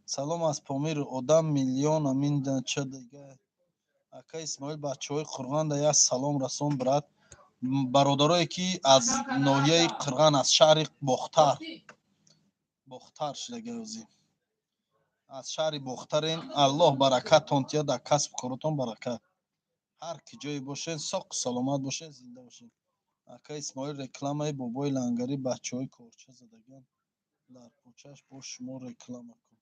Салом аз Помир, одам миллион амин ча дига. Ака Исмоил бачаҳои Қурғанда як салом расон брат. Бародарое ки аз ноҳияи Қирған, аз шаҳри Бохтар шуда гавзи. Аз шаҳри Бохтарен, Аллоҳ баракатон тия, дар касб коротон баракат. Ҳар ки ҷое бошен, соқу саломат бошен, зинда бошен. Ака Исмоил рекламаи бобои Лангари бачаҳои корча задаган дар почаш бо шумо реклама кун.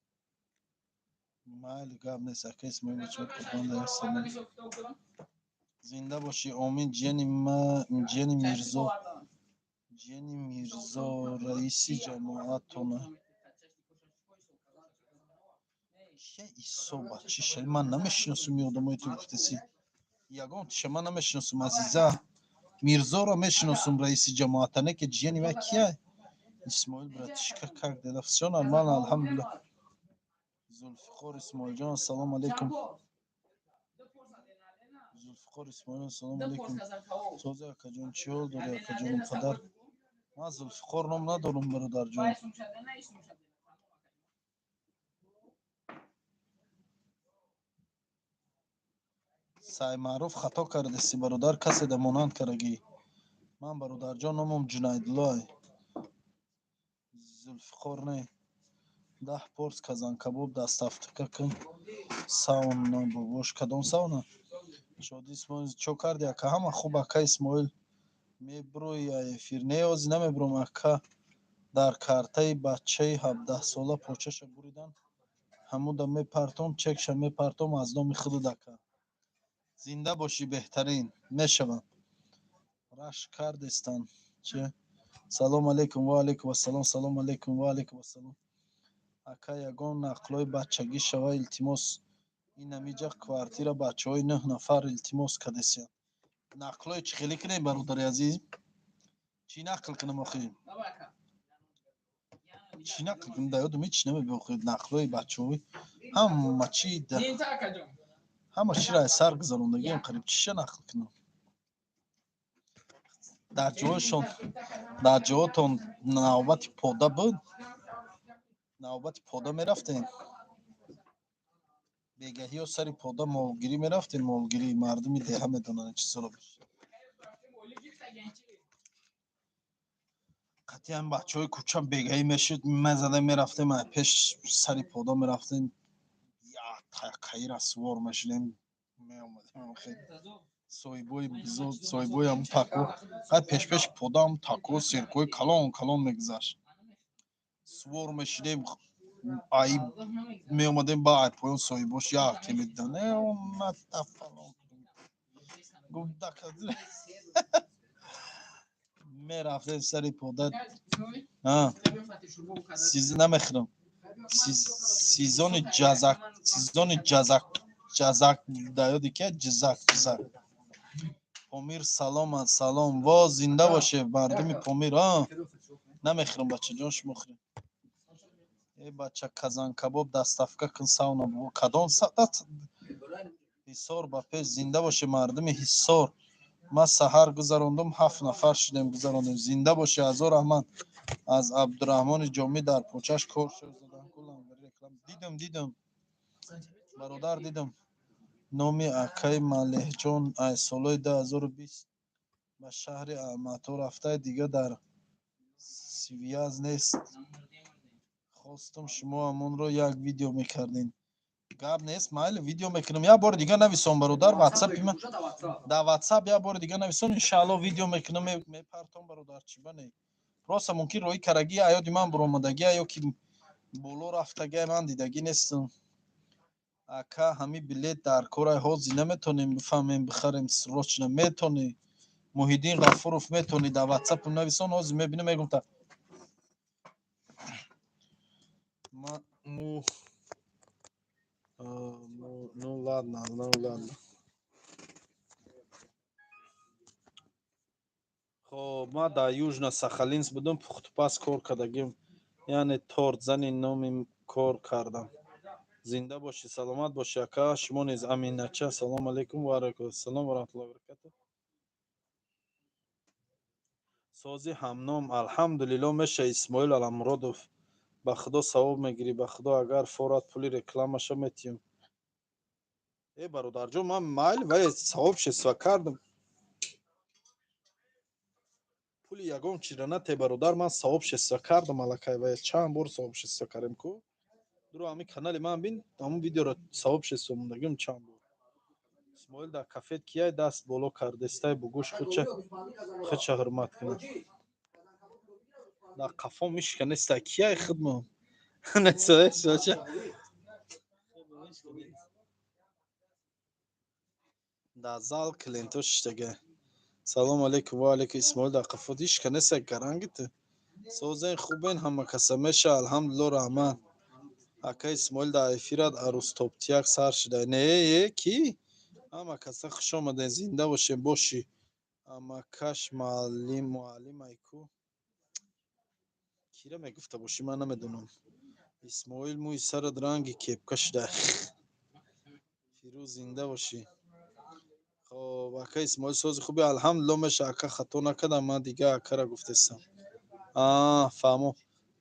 Майли гап нест. Ака Исмоил бачаҳои Қурғанда як салом. Зинда бошӣ. Омин. Ҷияни Мирзо раиси ҷамоатона. Исо бачиша ман намешиносум, одамои ту гуфтаси. Ягон тиша ман намешиносум азиза. Мирзоро мешиносум, раиси ҷамоата, не ки ҷияни ва кия? Исмоил братишка, как дела? Всё нормально, алҳамдулилlah. Зулфиқор Исмоилҷон, ассалому алайкум. Зулфиқор Исмоилҷон, ассалому алайкум. Сози акаҷон, чӣ ҳол дорӣ акаҷонум падар? Ман Зулфиқор ном надорум бародарҷон. Саймаъруф хато кардасти бародар, касе да монанд карагӣ. Ман бародарҷон номам Ҷунайдуллоҳ. Зулфиқор не. 10 порс казанкабоб дастафтика кун. Сауна бобош. Кадом сауна? Шоди Исмоил чо карди ака? Ҳама хуб ака Исмоил. Меброи эфир неёзи намебром ака. Дар картаи бачаи 17 сола почаша буридан. Ҳамуда мепартом, чекша мепартом аз номи худуд ака. Зинда бошӣ беҳтарин. Мешавам. Раш кардестан. Че? Салом алейкум ва алейкум ассалом. Салом алейкум ва алейкум ассалом. Ака ягон нақлои бачагӣ шава илтимос. Ин амиҷа квартира бачаҳои 9 нафар илтимос кадесиянд. Нақлои чӣ хеле кунем бародари азиз? Чӣ нақл кунам охи? Чӣ нақл кунам? Да ёдам ҳеч намебиохи нақлои бачаҳои ҳама чӣ да. Ҳама чиро аз сар гузарондагиам қариб чиша нақл кунам. Дар ҷоҳотон навбати пода буд. Навбати пода мерафтем. Бегаҳиё сари пода молгирӣ мерафтем. Молгирӣ мардуми деҳа медонанд чизоро бештар. Қатъиян бачаҳои кӯча бегаҳӣ мешуд, мезадем мерафтем, пеш сари пода мерафтем. Як такаира свор мешудем. Меомадем хеле соҳибои бизод, соҳибои ҳамун тако. Ай пеш пода ҳамун тако серкои калон мегузашт. Свор мешудем. Ай меомадем ба ай поён соҳибош яке медидан. Омада фалон. Гуфта мерафтем сари пода. Намехӯрам. Сезони ҷазак да ёди ки ҷизак. Помир салом. Во зинда боше мардуми Помир. Намехӯрам бачаҷон, шумо хӯред. Бача казан кабоб дастафка кун сауна бо кадом садат ҳисор ба пеш. Зинда боше мардуми Ҳисор. Ман саҳар гузарондум, 7 нафар шудем гузарондем. Зинда боше. Ҳазор раҳмат. Аз Абдураҳмони Ҷомӣ дар почаш кор шуд задан кулам реклама. Дидум. Бародар дидум. Номи акаи Малеҳҷон аз солҳои 2020 ба шаҳри Алмато рафтае, дига дар связ нест. Хостум шумо ҳамонро як видео мекардин. Гап нест, майли видео мекунам. Як бори дига нависон бародар, ватсапи ман. Дар ватсап як бори дига нависон, иншааллоҳ видео мекунам, мепартом бародар. Чӣ ба не? Просто мумкин роҳи карагӣ аёди ман буромадагия ё ки боло рафтагия ман дидагӣ нестам. Ака ҳами билет дар кора ҳозир наметонем бифаҳмем бихарем срочно метонӣ. Муҳиддин Ғафуров метонӣ дар ватсапам нависон, ҳозир мебинам мегум та. Ну ладно. Хоб ма дар Южно-Сахалинск будум, пухтупаз кор кардагим. Яъне торт зани номи кор кардам. زنده باشی سلامت باشی اکا شما نیز امین نچه سلام علیکم و علیکم السلام و رحمت الله و برکاته سازی همنام الحمدلله میشه اسماعیل علمرادوف به خدا ثواب میگیری به خدا اگر فورات پولی رکلامش میتیم ای برادر جون من مایل و ثواب شسوا کردم پولی یگان چیز نه تی برادر من ثواب شسوا کردم الکای و چند بار ثواب شسوا کردم کو درو همین کانال من بین همون ویدیو رو ثواب شسوا موندگیم چند بار اسماعیل در کافه کیای دست بالا کرده است بگوش خودش حرمت کنه در قفا میشکنه است کیای خدمت نسای سوچه در زال کلینتوش تگه سلام علیکم و علیکم اسماعیل در قفا دیش کنه است گرانگیت سوزن خوبین همه کسمشه الحمدلله رحمن اکا اسماعیل در افیراد عروس توپتیک سر شده نه کی همه کسا خوش آمده زنده باشیم باشی اما کش معلم ایکو کی را میگفته باشی من نمیدونم اسماعیل موی سر رنگی کپکش ده فیروز زنده باشی خب اکا اسماعیل سوز خوبی الحمدلله میشه اکا خطا نکردم من دیگه اکا را گفتستم فهمو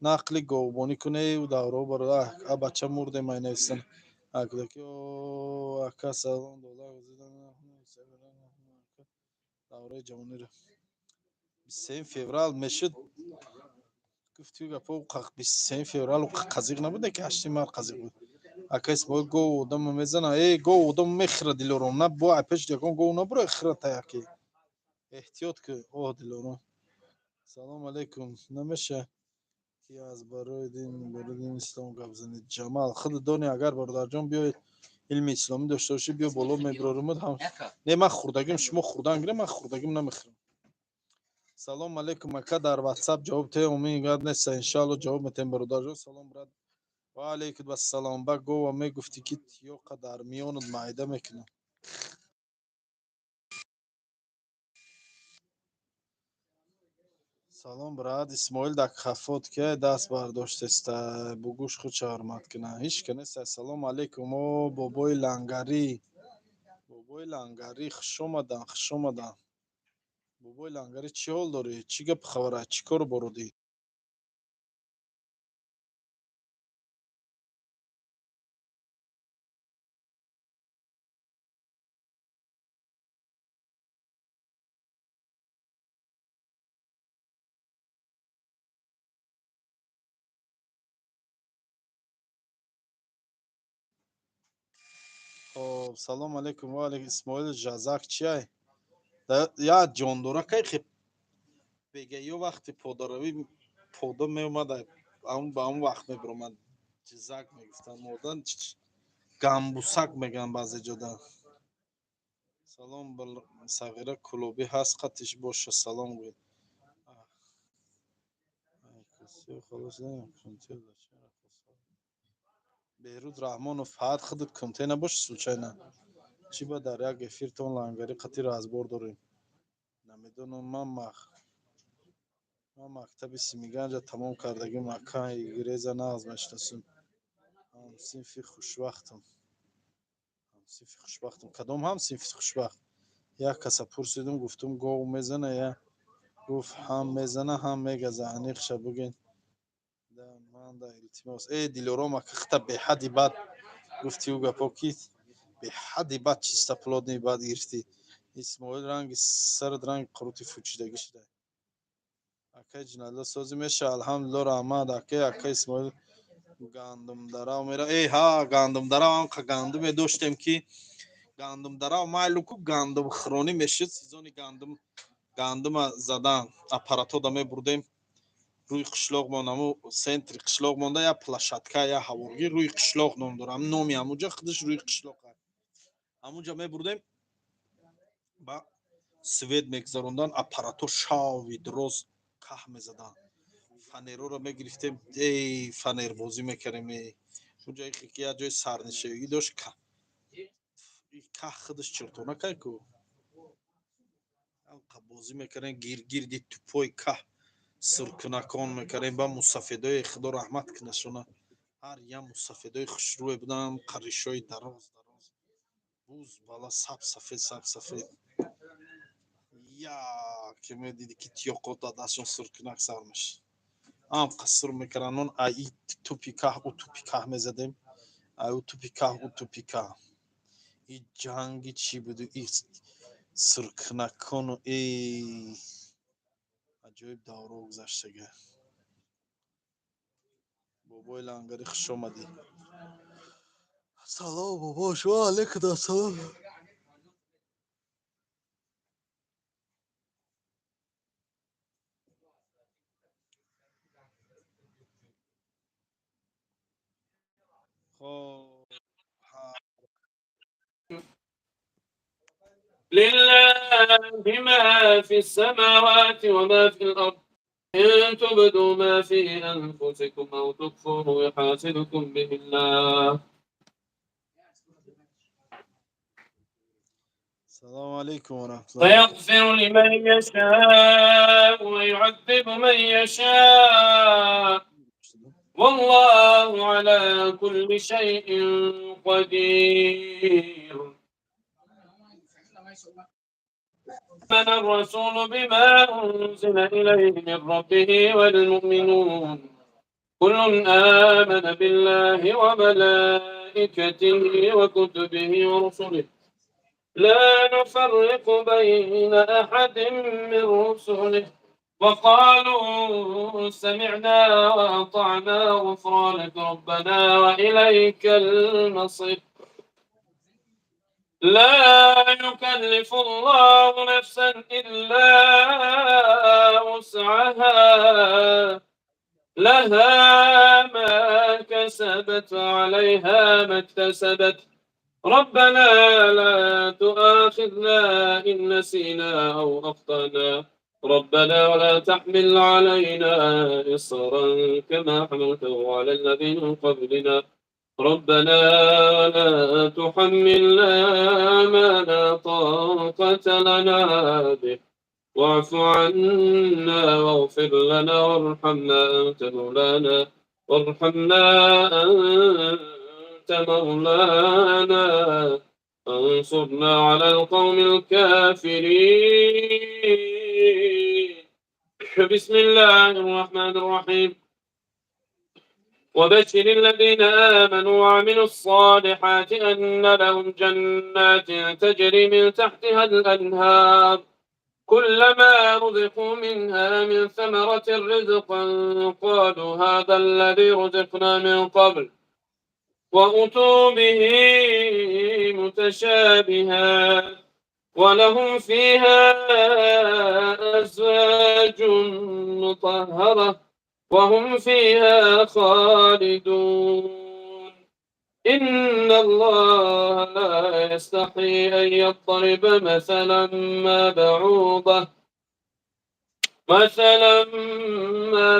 نقلی گوبانی کنه و دورو برده ا بچه مرده می نویسن اکدکی اکا سلام دولا دوره جوانی رو 23 فеврал میشد گفتی گپا 23 فеврал قزیق نبوده که 8 مار قزیق بود اکا اسماعیل گو دم میزنه ای گو دم میخره دلورم نه با اپش دیگه گو نبره اخره تا یکی احتیاط که اوه دلورم سلام علیکم نمیشه کی از برای دین اسلام گپ زنید جمال خود دانی اگر برادر جان بیاید علم اسلامی داشته باشی بیا بالا میبرارمت هم نه من خوردگیم شما خوردن گیره من خوردگیم نمیخورم سلام علیکم اکا در واتساپ جواب ته امید نیست ان شاء الله جواب میتیم برادر جان سلام برات و علیکم السلام با گو و میگفتی که تیو قدر میوند معده میکنه سلام برات اسماعیل دک خفات که دست برداشت است بگوش خود حرمت کنه هیچ کنه سلام علیکم و بابای لنگری بابای لنگری خوش اومدن خوش اومدن بابای لنگری چی حال داری چی گپ خبره چی کار برودی خب سلام علیکم و علیکم اسماعیل جزاک چیه یا جاندورا کی خب بگه یه وقتی پادروی پودا می اومد اون با اون وقت می برومد جزاک میگفتن مردن گامبوسک میگن بعضی جدا سلام بر صغیره کلوبی هست خطش باشه سلام گوید کسی خلاص نمی‌کنه. بهروز رحمانов فقط خودت کنتینر باش случайно چی با در یک افیر تون لنگری قطی را از بار داریم نمیدونم من مکتب سیمیگنج تمام کردگی مکان گریز ناز میشناسم هم سنفی خوشبختم هم سنفی خوشبختم کدام هم سنفی خوشبخت یک کس پرسیدم گفتم گو میزنه یا گفت هم میزنه هم میگزه انیق شب بگین من در التماس ای دیلورما که خطا به حدی بد گفتی او گپا کیت به حدی بد چیستا پلودنی بد گرفتی اسماعیل رنگ سر رنگ قروتی فوچیدگی شده اکای جنالله سازی میشه الحمدلله رحمت اکای اسماعیل گندم درا میره ای ها گندم درا هم که گندم داشتیم که گندم درا مایلو کو گندم خرونی میشه سیزونی گندم زدن اپاراتو دمه بردیم روی قشلاق مانمو سنتر قشلاق مانده یا پلاشاتکا یا هاورگی روی قشلاق نام دارم نامی همونجا خودش روی قشلاق همونجا می بردیم با سوید میگذروندن اپاراتو شاوی درست که میزدن فنیرو رو میگرفتیم ای فنیر بازی میکردیم اونجا یه جای سرنشینی داشت که خودش چرتونه که کو انقدر بازی میکردن گیردی توپای که سرکنکان میکردیم با مسافدای خدا رحمت کنه شونه ҳар яму сафедои хушрӯе буданд, қаришҳои дароз буз бала сабсафед яке медиди ки тиёқота дастшон суркунак сар мешид. Ам қаср мекарданд, он ай тупи каҳ у тупи каҳ мезадем, ай у тупи каҳ у тупи каҳ. И ҷанги чӣ буду, и суркунакону аҷоиб давро гузаштага. Бобои лангари хушомадӣ. Салом бобо, шумо алайкум ассалом. خب لله ما في السماوات وما في الأرض إن تبدوا ما في أنفسكم أو تخفوه يحاسبكم به الله. السلام عليكم ورحمة الله وبركاته. فيغفر لمن يشاء ويعذب من يشاء والله على كل شيء قدير. آمن الرسول بما أنزل إليه من ربه والمؤمنون كل آمن بالله وملائكته وكتبه ورسله لا نفرق بين أحد من رسله وقالوا سمعنا وأطعنا غفرانك ربنا وإليك المصير. لا يكلف الله نفسا إلا وسعها لها ما كسبت وعليها ما اكتسبت ربنا لا تؤاخذنا إن نسينا أو أخطأنا ربنا ولا تحمل علينا إصرا كما حملته على الذين من قبلنا ربنا لا تحملنا ما لا طاقة لنا به واعف عنا واغفر لنا وارحمنا أنت مولانا انصرنا على القوم الكافرين. بسم الله الرحمن الرحيم. وبشر الذين آمنوا وعملوا الصالحات أن لهم جنات تجري من تحتها الأنهار كلما رزقوا منها من ثمرة رزقا قالوا هذا الذي رزقنا من قبل وأتوا به متشابها ولهم فيها أزواج مطهرة وهم فيها خالدون. إن الله لا يستحي أن يضرب مثلا ما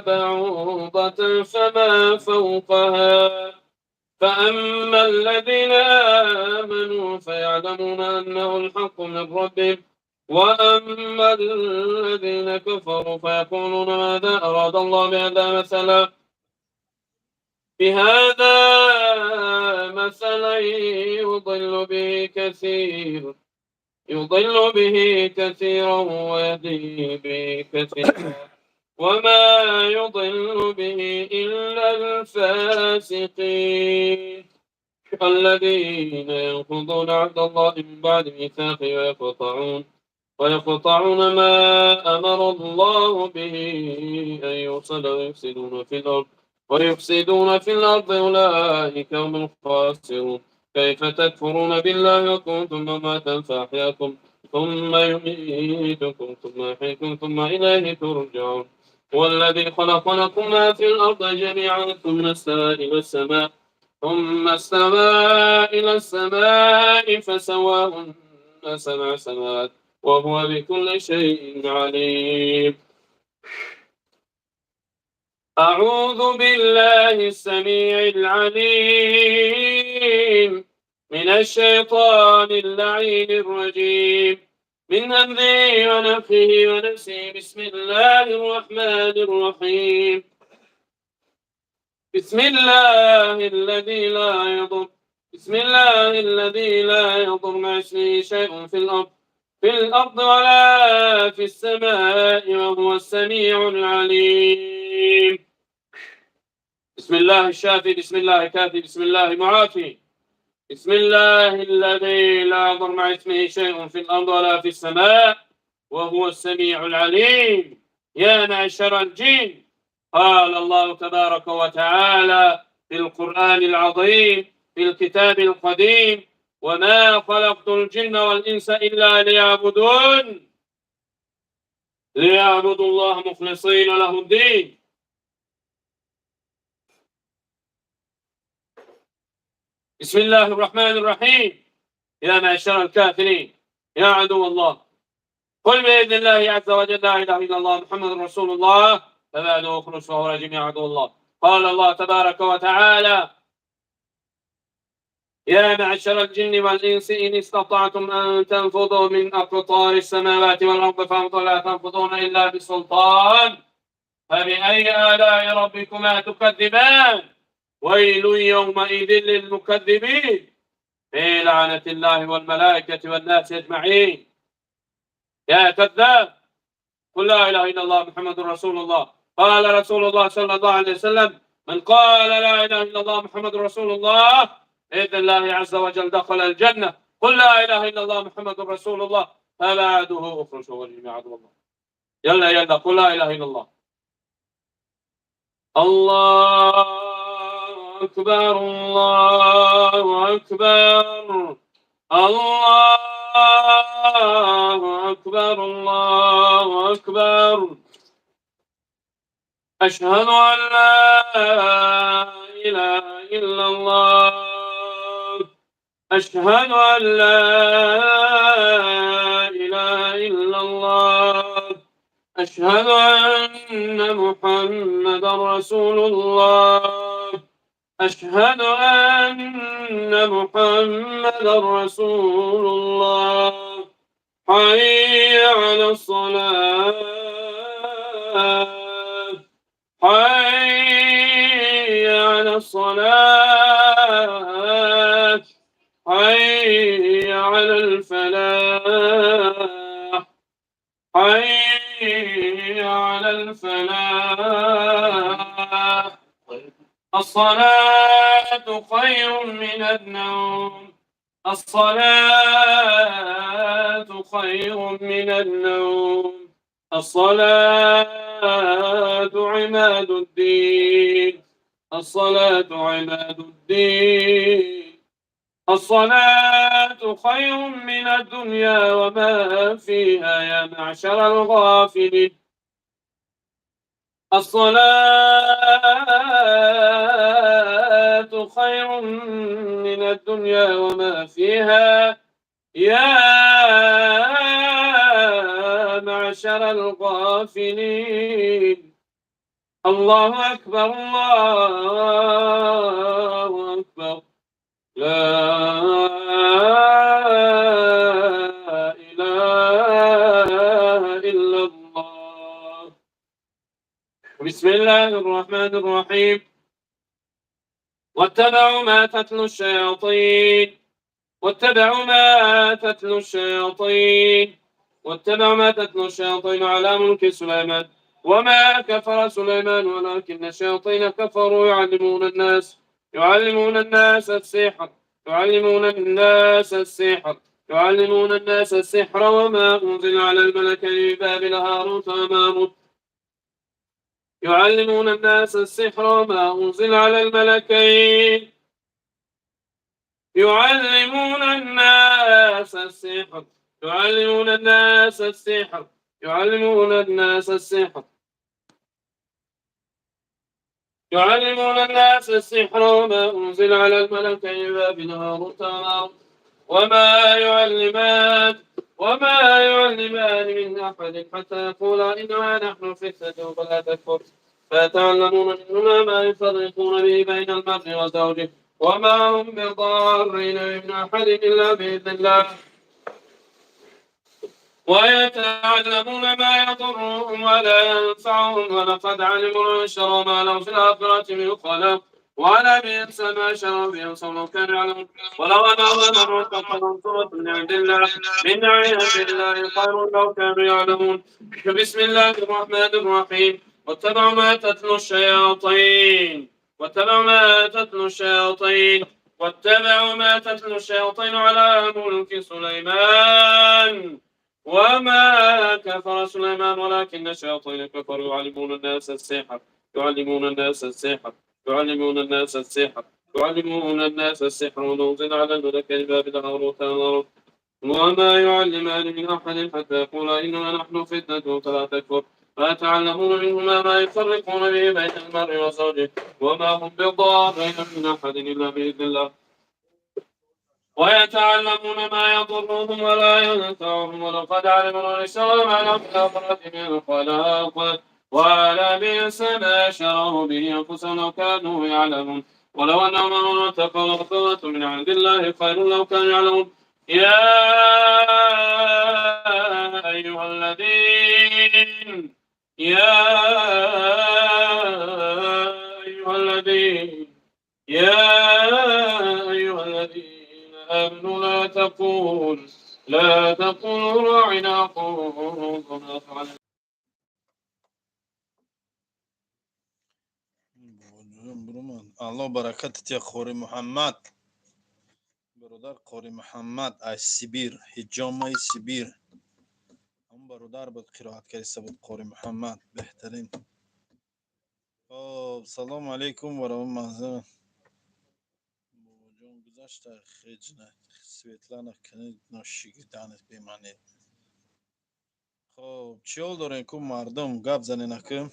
بعوضة فما فوقها فأما الذين آمنوا فيعلمون أنه الحق من ربهم وأما الذين كفروا فيقولون ماذا أراد الله بهذا مثلا يضل به كثيرا ويهدي به كثيرا وما يضل به إلا الفاسقين الذين ينقضون عهد الله من بعد ميثاقه ويقطعون ما أمر الله به أن يوصل ويفسدون في الأرض أولئك هم الخاسرون. كيف تكفرون بالله وكنتم أمواتا فأحياكم ثم يميتكم ثم يحييكم ثم إليه ترجعون. والذي خلق لكم ما في الأرض جميعا ثم استوى إلى السماء فسواهن 7 سماوات وهو بكل شيء عليم. أعوذ بالله السميع العليم من الشيطان اللعين الرجيم من همزه ونفخه ونفسه. بسم الله الرحمن الرحيم. بسم الله الذي لا يضر بسم الله الذي لا يضر مع اسمه شيء في الأرض ولا في السماء وهو السميع العليم. بسم الله الشافي بسم الله كافي بسم الله معافي بسم الله الذي لا يضر مع اسمه شيء في الأرض ولا في السماء وهو السميع العليم. يا معشر الجن، قال الله تبارك وتعالى في القرآن العظيم في الكتاب القديم: وما خلقت الجن والإنس إلا ليعبدون ليعبدوا الله مخلصين له الدين. بسم الله الرحمن الرحيم. يا معشر الكافرين، يا عدو الله، قل بإذن الله عز وجل لا إله إلا الله محمد رسول الله، فبعد اخرج فهو جميع عدو الله. قال الله تبارك وتعالى: يا معشر الجن والإنس إن استطعتم أن تنفذوا من أقطار السماوات والأرض فانفذوا لا تنفذون إلا بسلطان، فبأي آلاء ربكما تكذبان؟ ويل يومئذ للمكذبين، في لعنة الله والملائكة والناس أجمعين. يا كذاب، قل لا إله إلا الله محمد رسول الله. قال رسول الله صلى الله عليه وسلم: من قال لا إله إلا الله محمد رسول الله بإذن الله عز وجل دخل الجنة. قل لا إله إلا الله محمد رسول الله، فبعده أخرج وجميع عدو الله. يلا يلا، قل لا إله إلا الله. الله أكبر الله أكبر الله أكبر الله أكبر. أشهد أن لا إله إلا الله. أشهد أن لا إله إلا الله. أشهد أن محمدا رسول الله. أشهد أن محمدا رسول الله. حي على الصلاة حي على الصلاة حي على الفلاح حي على الفلاح. الصلاة خير من النوم. الصلاة خير من النوم. الصلاة عماد الدين. الصلاة عماد الدين. الصلاة خير من الدنيا وما فيها يا معشر الغافلين. الصلاة خير من الدنيا وما فيها يا معشر الغافلين. الله أكبر الله أكبر. لا إله إلا الله. بسم الله الرحمن الرحيم. واتبعوا ما تتلو الشياطين واتبعوا ما تتلو الشياطين واتبعوا ما تتلو الشياطين على ملك سليمان وما كفر سليمان ولكن الشياطين كفروا يعلمون الناس السحر وما أنزل على الملكين ببابل هاروت وماروت يعلمون الناس السحر وما أنزل على الملكين يعلمون الناس السحر يعلمون الناس السحر يعلمون الناس السحر يعلمون الناس السحر وما أنزل على الملكين ببابل هاروت وماروت وما يعلمان من أحد حتى يقولا إنما نحن فتنة فلا تكفر فيتعلمون منهما ما يفرقون به بين المرء وزوجه وما هم بضارين من أحد إلا بإذن الله ويتعلمون ما يضرهم ولا ينفعهم ولقد علموا الشر ما لهم في الآخرة من خلاق ولبئس ما شروا بأنفسهم لو كانوا يعلمون ولو أنهم آمنوا واتقوا لمغفرة من عند الله خير لو كانوا يعلمون. بسم الله الرحمن الرحيم. واتبعوا ما تتلو الشياطين واتبعوا ما تتلو الشياطين واتبعوا ما تتلو الشياطين على ملك سليمان وما كفر سليمان ولكن الشياطين كفروا يعلمون الناس السحر يعلمون الناس السحر يعلمون الناس السحر يعلمون الناس السحر وننزل على الملكين بابل هاروت وماروت وما يعلمان من أحد حتى يقولا إنما نحن فتنة فلا تكفر فيتعلمون منهما ما يفرقون به بين المرء وزوجه وما هم بضارين من أحد إلا بإذن الله ويتعلمون ما يضرهم ولا ينفعهم ولقد علموا الشر ما لهم في الآخرة من خلاق ولبئس ما شروا به أنفسهم لو كانوا يعلمون ولو أنهم آمنوا واتقوا لمغفرة من عند الله خير لو كانوا يعلمون. يا أيها الذين يا الذين آمنوا لا تقولوا راعنا قولوا اسمعنا. الله برکتت یا قاری محمد برادر قاری محمد از سیبیر حجامه سیبیر هم برادر بود قرائت کرده بود قاری محمد بهترین. سلام علیکم و رحمت جون گذاشته خیجنه سویتلانه کنه ناشیگی دانت بیمانه. خب چیال دارین که مردم گپ زنین که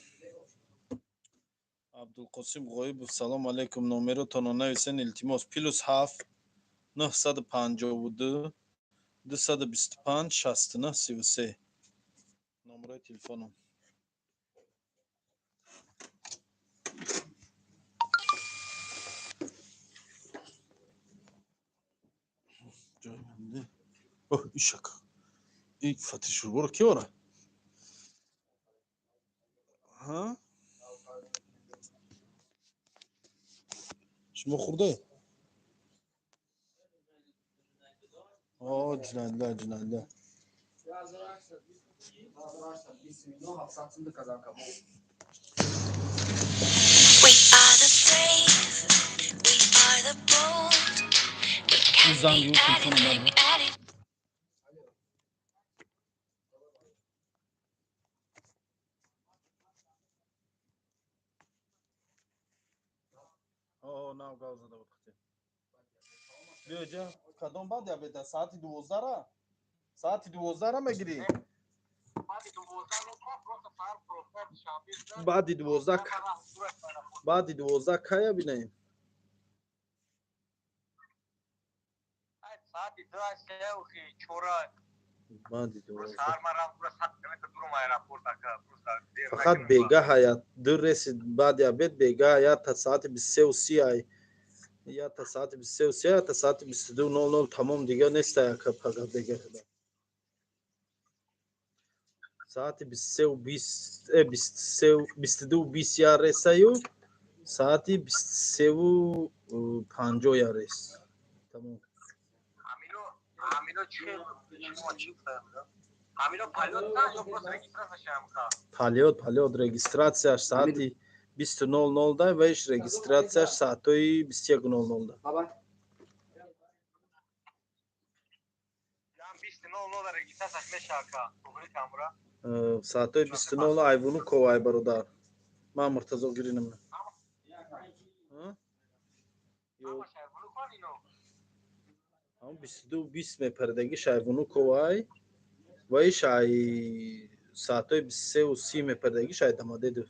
عبدالقاسم غایب سلام علیکم نومرتون رو نویسین التماس پلوس 7 952 225 69 33 نمره تلفنم. جای بنده اوه ایشک این فتش رو برو کی وره ها شما خورده جنالله جنالله We are the brave, we are the bold. We can be زنگ رو تلفنم anything, برده anything. نه گاز زده بود خطی بیا جا کدام بعد یا بیده ساعت 12 را ساعت 12 را مگیری بعد 12 بعد 12 کیا بینیم بعد 12 فقط بیگه هیات در رسید بعد یا بید بیگه یا تا ساعت 23 و 30 ای یا تا ساعت 23 و 30 یا تا ساعت 22:00 تمام دیگه نیست یا که فقط بیگه ساعت 23 و 20 22 و 20 یا رسیو ساعت 23 و 50 یا رس تمام. Полет регистрацияш саати 20:00 да ва иш регистрацияш саатои 21:00 да. Саатои 20:00 айвону ковай бародар. Ман Муртазо гиринам. Ам 22:20 мепардагӣ шайвону ковай ва иш ай саатои 23 و 30 мепардагӣ шай дамадеду.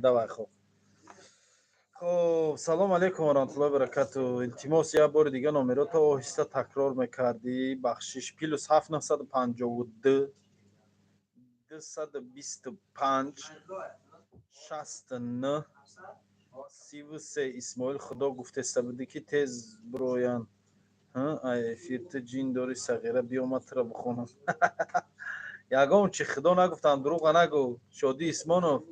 давай хуб. خب سلام علیکم و رحمت الله و برکاته. التماس یک بار دیگه نامرات آهسته تکرار میکردی. بخشش پلوس 752 225 69 33. اسماعیل خدا گفته بودی که تیز برویان افیرت جین داری صغیره بیامد را بخونم. یگام چی خدا نگفتم دروغ نگو. شادی اسمانو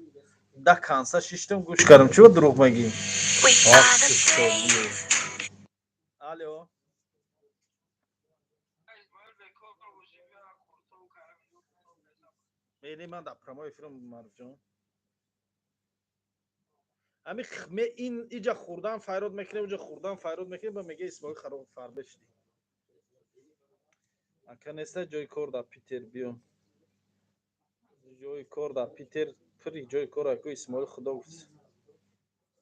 ده کنسه شیشتم گوش کردم. چرا دروغ میگی؟ We are the brave. الو میلی من در پرمای فیلم معروف جان امی این اینجا خوردن فیراد میکنه اونجا خوردن فیراد میکنه با میگه اسماعیل خراب فربشتی اکن است جای کار در پیتر بیام جای کار در پیتر پری جای کار اکو اسماعیل خدا گفت.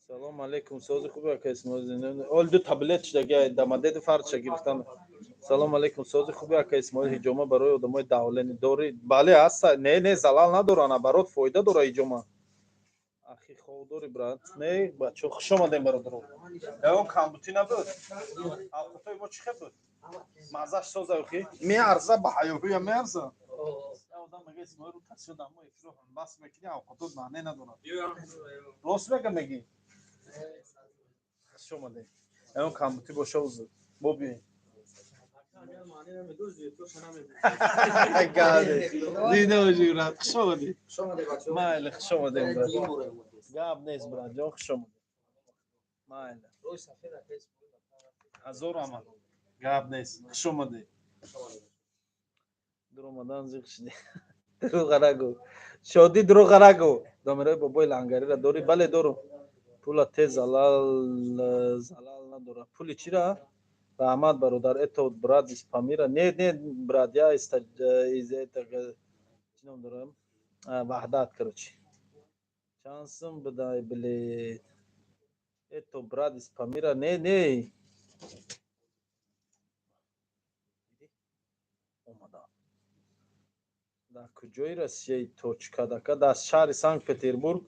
سلام علیکم ساز خوبه که اسماعیل زنده اول دو تابلت دیگه دماده فرد گرفتن. سلام علیکم ساز خوبه که اسماعیل هجومه برای آدمای داولنی داری. بله هست. نه زلال ندارن برات فایده داره هجومه. اخی خودوری برات نه بچه خوش آمدین برادر. اون کامبوتی نبود. آفتای ما چی بود؟ مازش ساز اوکی. میارزه به حیوی میارزه. آدم میگه اسماعیل رو تصویر دامو افرو هم بس میکنی آفتاد معنی نداره. راست میگه میگی. خوش آمدین. اون کامبوتی باشه وزد. ببین. گاده. دیده باشی برات خوش آمدی. مایل خوش آمدین برات. گاب نیست برات جان خوش آمدی. مایل. هزار آمد. گاب نیست. خوش آمدی. درآمدن زیغ شدی. دروغ نگو. شادی دروغ نگو. دامرای بابای لنگری را داری؟ بله دارم. پول تیز زلال نداره. پولی چی را؟ رحمت برادر اتو براد اسپامیرا نه برادیا است ایزه چی نام دارم وحدت کروچی چانسم بدای بلی اتو براد اسپامیرا نه اومدم در کجای روسیه توچکا دکا در شهر سانت پتربورگ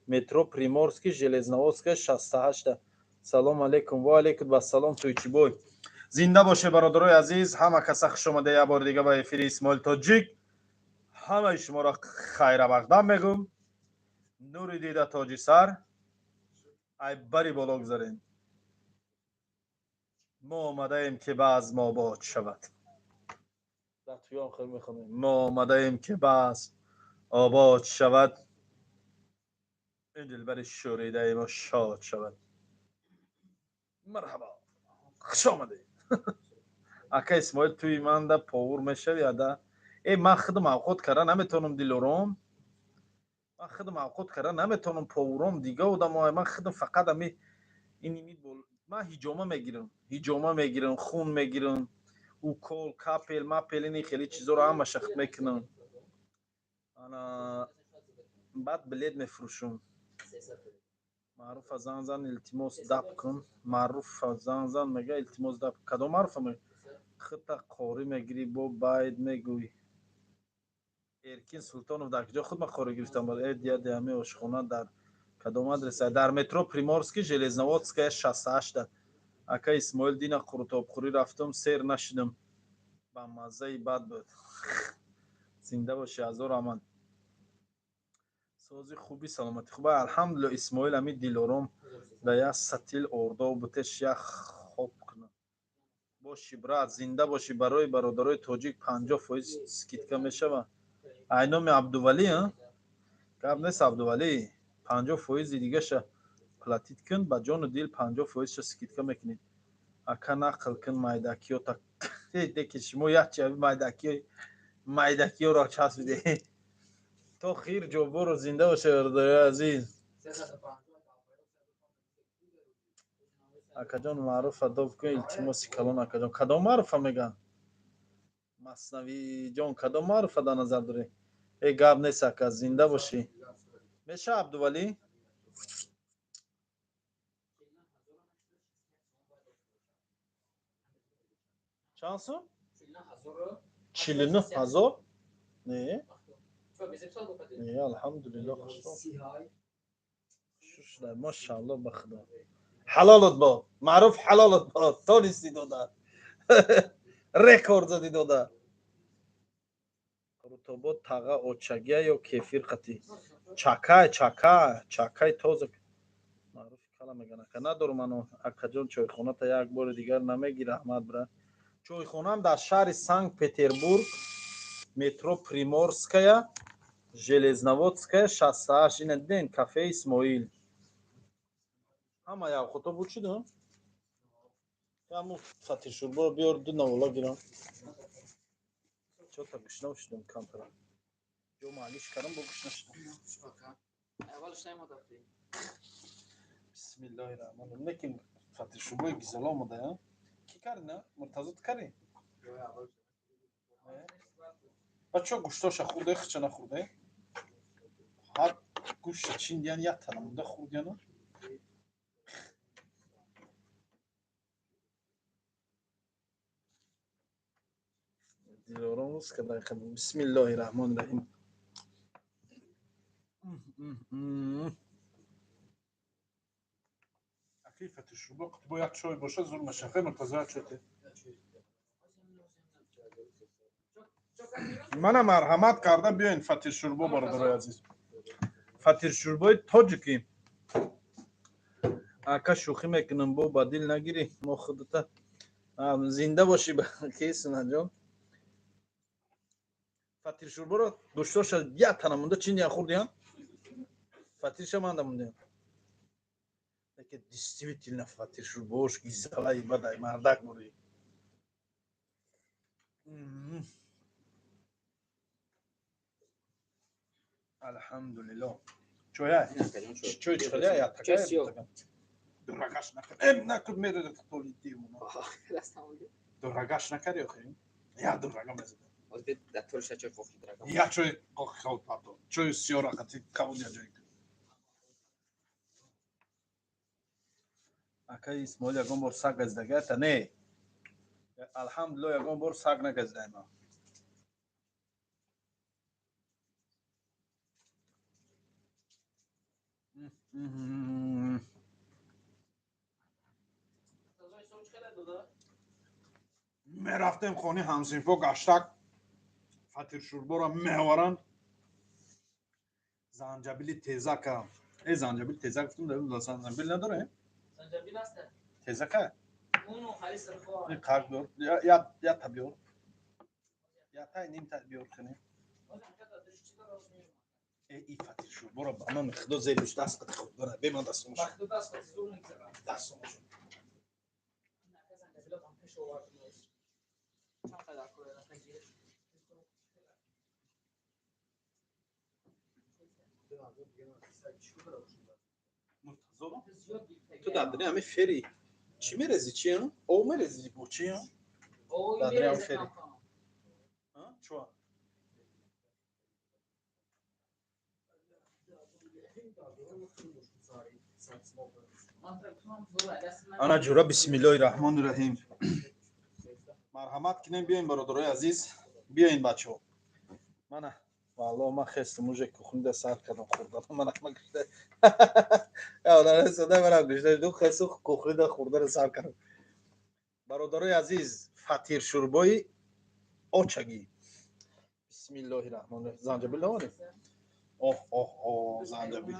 مترو پریمورسکی ژلزنوفسکی 68. سلام علیکم و علیکم السلام تویچی بوی. زنده باشه برادرای عزیز. همه کس خوش اومده یه بار دیگه به افیر اسماعیل تاجیک. همه شما را خیر مقدم میگم. نوری دیده تاجی سر ای بری بالا گذارین. ما آمده ایم که بعض ما باد شود. در توی آخر میخونیم ما آمده ایم که بعض آباد شود. این دلبر شوریده ما شاد شود. مرحبا خوش آمده. اکا اسماعیل توی من ده پاور میشه یا ده ای من خودم اوقات کردن نمیتونم دیلورم. من خودم اوقات کردن نمیتونم پاورم دیگه بودم. من خودم فقط امی این من هیجامه میگیرم خون میگیرم او کول کاپل ماپل این خیلی چیزا رو همه شخص میکنم. انا بعد بلید میفروشم. معروف از زن التماس دب کن. معروف از زن میگه التماس دب کدام معروف میگه خطا قاری میگیری با باید میگوی ارکین سلطانوف در کجا خود من قاری گرفتم برای ایدیا دیامه اشخونه در کدام آدرس در مترو پریمورسکی ژلزنوفسکی 68. اکا اسماعیل دینا قروتاب خوری رفتم سیر نشدم با مزه بد بود. زنده باشی هزار امان. سازی خوبی سلامتی خوبه الحمدلله. اسماعیل امی دیلورم در یک ستیل اردا و بتش یک خوب کنه باشی برات. زنده باشی. برای برادرای تاجیک 50% سکیتکا میشه. اینام عبدولی ها گپ نیست. عبدولی 50% دیگه شه پلاتیت کن با جان و دیل 50% شه سکیتکا میکنید. اکا نقل کن مایداکیو تا دیگه شما یک چیزی مایداکیو را چسبیده. تو خیر جو برو. زنده باشه برادرای عزیز. اکا جان معروف ادب کن التماس کلام. اکا جان کدام معروف میگن مصنوی جان کدام معروف در نظر داری؟ ای گاب نیست. اکا زنده باشی. میشه عبدولی چند سو؟ 49,000 نه؟ نه الحمدلله شوشلا ماشاءالله بخدا حلالت باد معروف حلالت باد تا نیستی داده رکورد زدی داده رطوبات تاغا очаге ё кефир қати чакай тоза معروف кала меган ака надорум ану акаҷон чойхоната як бори дигар намегира аҳмад бра чойхонам дар шаҳри санкт петербург метро приморская железноводская 68 ина диден кафеи исмоил ҳама як хуто бучиду яму фатишурбо биёр ду навола гирам чота гушна шудам камтара ё малиш кардам бо гушна шудам бисмиллаҳи раҳмонир лекин фатишурбои гизала омада я ки карина муртазо кари бачо гуштоша хурде хича нахурде ҳар гӯшта чин диян як тана монда хурдияна дилоромуз кадай кадам бисмиллаҳи раҳмонир раҳим аки фатишурбо бо як чой боша зур машахе муртазо як чойте мана марҳамат карда биёин фатишурбо бародарои азиз фатишурбои тоҷикӣ ака шӯхӣ мекунам бо ба дил нагирӣ мо худата зинда бошӣ ки сунаҷон фатишурборо гӯштоша як тана монда чин як хурдиян фатиша манда мондиян лекин действительно фатишурбош гизалаи бадай мардак бурӣ алҳамдулиллоҳ чоя чой чиқади ятака дурагаш накар накуд мерада толидиуна дурагаш накари охи як дурага мезада як чой қоқи қавуд пардо чой сиёрақати қавуд як ҷой акаи исмоил ягон бор саг газидагиата не алҳамдулиллоҳ ягон бор саг нагазидаем мерафтем хони ҳамсинфо гаштак фатишурборо меоваранд занҷабили тезака занҷабили тезак гуфтум занҷабил надоре тезака қарқ биёр ята биёр ятай нимта биёр кунем и фатишурборо ба ман худо зелиш даст қати худбара бе ман дастумош ту дадри ҳами фери чӣ мерези чи ов мерези бо чи дадри ҳами фери чуа ана ҷура бисмиллоҳи раҳмонир раҳим марҳамат кинем биёин бародарои азиз биёин бачаҳо мана валло ман хестам уже кухнида сар кардам хурдана мана гӯшта яодарасода мана гӯшта ду хесту кухнида хурдана сар кардам бародарои азиз фатишурбои очагӣ бисмиллоҳи раҳмонир раҳим занҷабил наварем занҷабил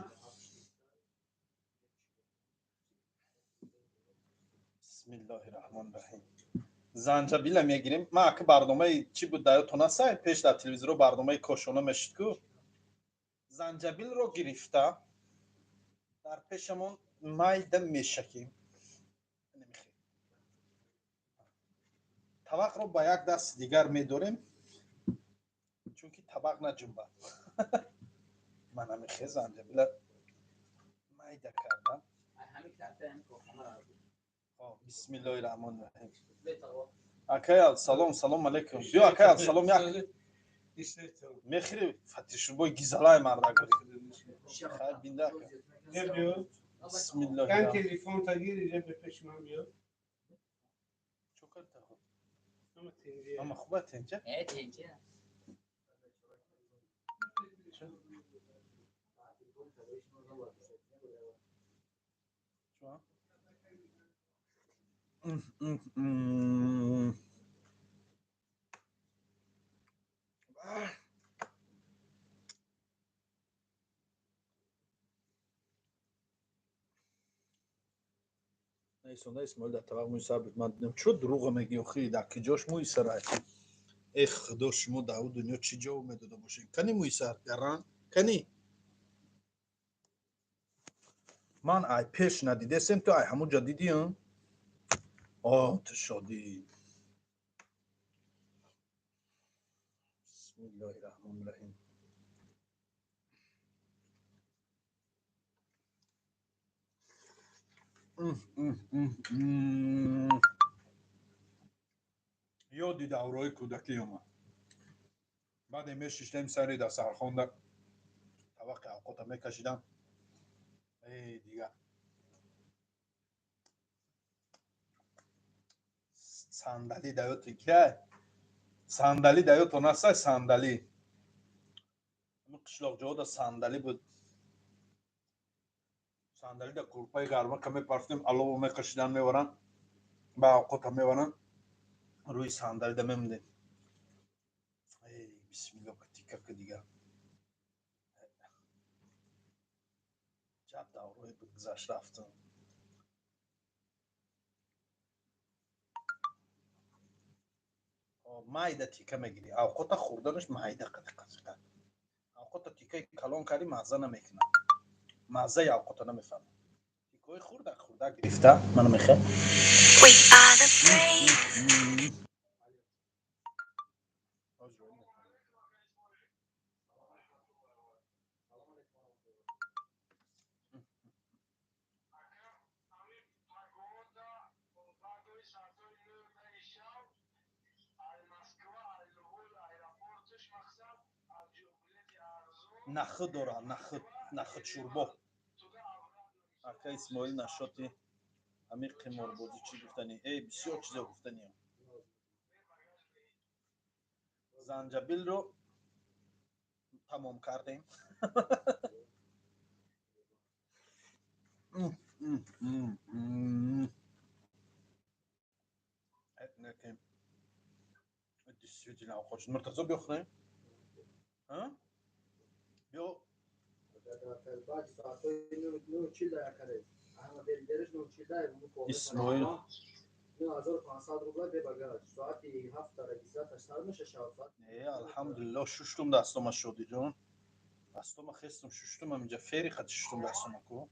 бисмиллоҳи раҳмонир раҳим занҷабила мегирем ман ака барномаи чӣ буд даётон аста пеш дар телевизоро барномаи кошона мешуд ку занҷабилро гирифта дар пешамон майда мешакем табақро ба як дасти дигар медорем чунки табақ наҷунбад мана мехе занҷабила майда кардам бисмиллоҳи раҳмонир раҳим акаял салом алейкум биё акаял салом як мехири фатишурбои гизалаи мардак хайр бинда бисмиллоҳи раҳмонир اما خوبه تنجه شو نیستون اسماعیل در طبق موی سر بود من دیدم چه دروغ میگی اخی در که جاش موی سر ای خدا شما در اون دنیا چی جا میداده باشین کنی موی سر گران کنی من ای پیش ندیده سم تو ای همون جا دیدی هم تو شادی بسم الله الرحمن الرحیم یادی دورای کودکی من بعد میشیشتم سری در سرخان در طبق اوقات میکشیدم ای دیگه صندلی دیوتی که صندلی دیوت نسای صندلی قشلاق جواد صندلی بود صندلی در کورپای گرما که میپرفتیم علو میکشیدن میورن با اوقات میورن روی صندلی در میموندیم ای بسم الله که تیکه دیگه جب دورای بود گذشت رفتم مایده تیکه میگیری اوقات خوردنش مایده قد اوقات تیکه کلان کردی مزه نمیکنه مزه اوقات نمیفهم تیکه خورده گرفته منو میخواد We are the brave. نخه داره نخه شوربا اکا اسماعیل نشاطی همین قمار بازی چی گفتنی ای بسیار چیزا گفتنی زنجبیل رو تمام کردیم نکن دیسیجی نه خوش مرتضی بخونه ها بیا اسماعیل الحمدلله ششتم دستم شدی جون دستم خستم ششتم اینجا فری خط ششتم دستم کو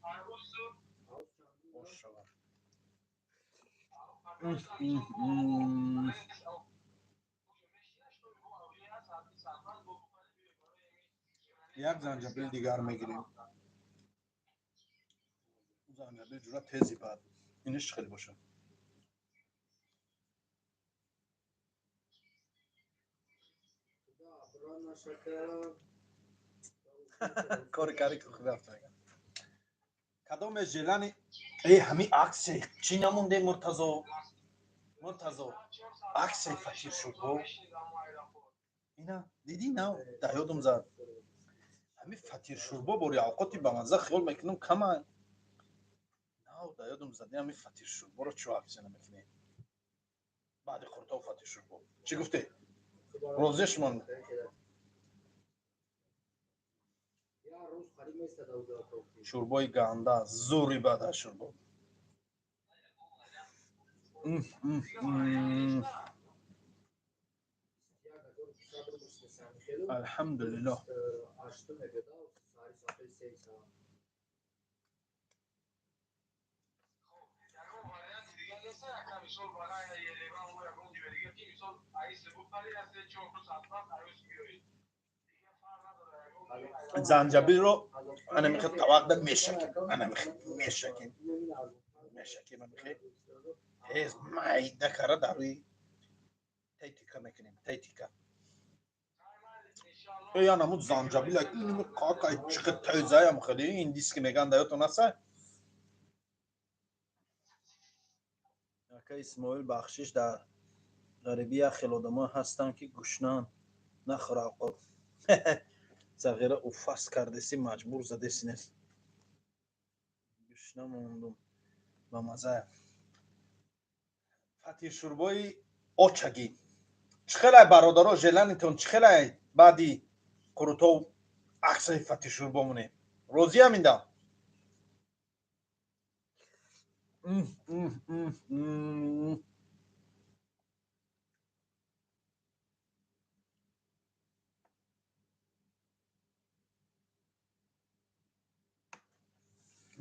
ماشاءالله یک زنجبیل دیگر میگیریم زنجبیل جورا تیزی بعد اینش خیلی باشه کاری که خود رفته کدام ژلانی ای همین عکس چی نمونده مرتضی عکس فشیر شد اینا دیدی نه در یادم زد همین فتیر شوربا باری اوقاتی به مزه خیال میکنم کمه نه در یادم زد همین فتیر شوربا رو چه عکس نمیکنی بعد خورتا و فتیر شوربا چی گفتی روزش من شوربای گنده زوری بعد شوربا الحمدلله زنجبیل رو انا میخواد طبق میشکیم انا میخواد میشکیم من میخواد هیز مایده کاره در روی تیتیکا میکنیم تیتیکا یا نمود زنجبیل اینو کاکای چقدر تیزه هم خیلی این دیسک میگن دیاتون هسته اکا اسماعیل بخشش در غریبی خیلی آدم ها هستن که گشنن نخوره اوقات زغیره افاس کرده سی مجبور زده سینست گشنه موندم با مزه فتی شوربای آچگی چخیلی برادرها جلنتون چخیلی بعدی قروتو عکسای فتی شوربا مونه روزی هم اینده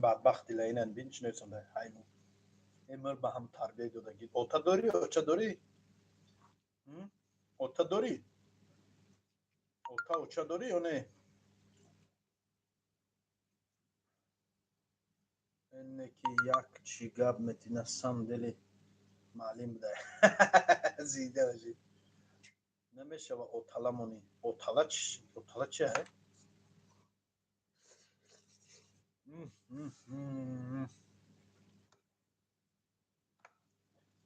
بدبختی لینن بین چی نیستم ده حیوان امر به هم تربیه دادگی اوتا داری اوچا داری اوتا داری اوتا اوچا داری یا نه اینه که یک چی گب متینه سندلی معلم بده زیده باشی نمیشه و اوتالا مونی اوتالا چه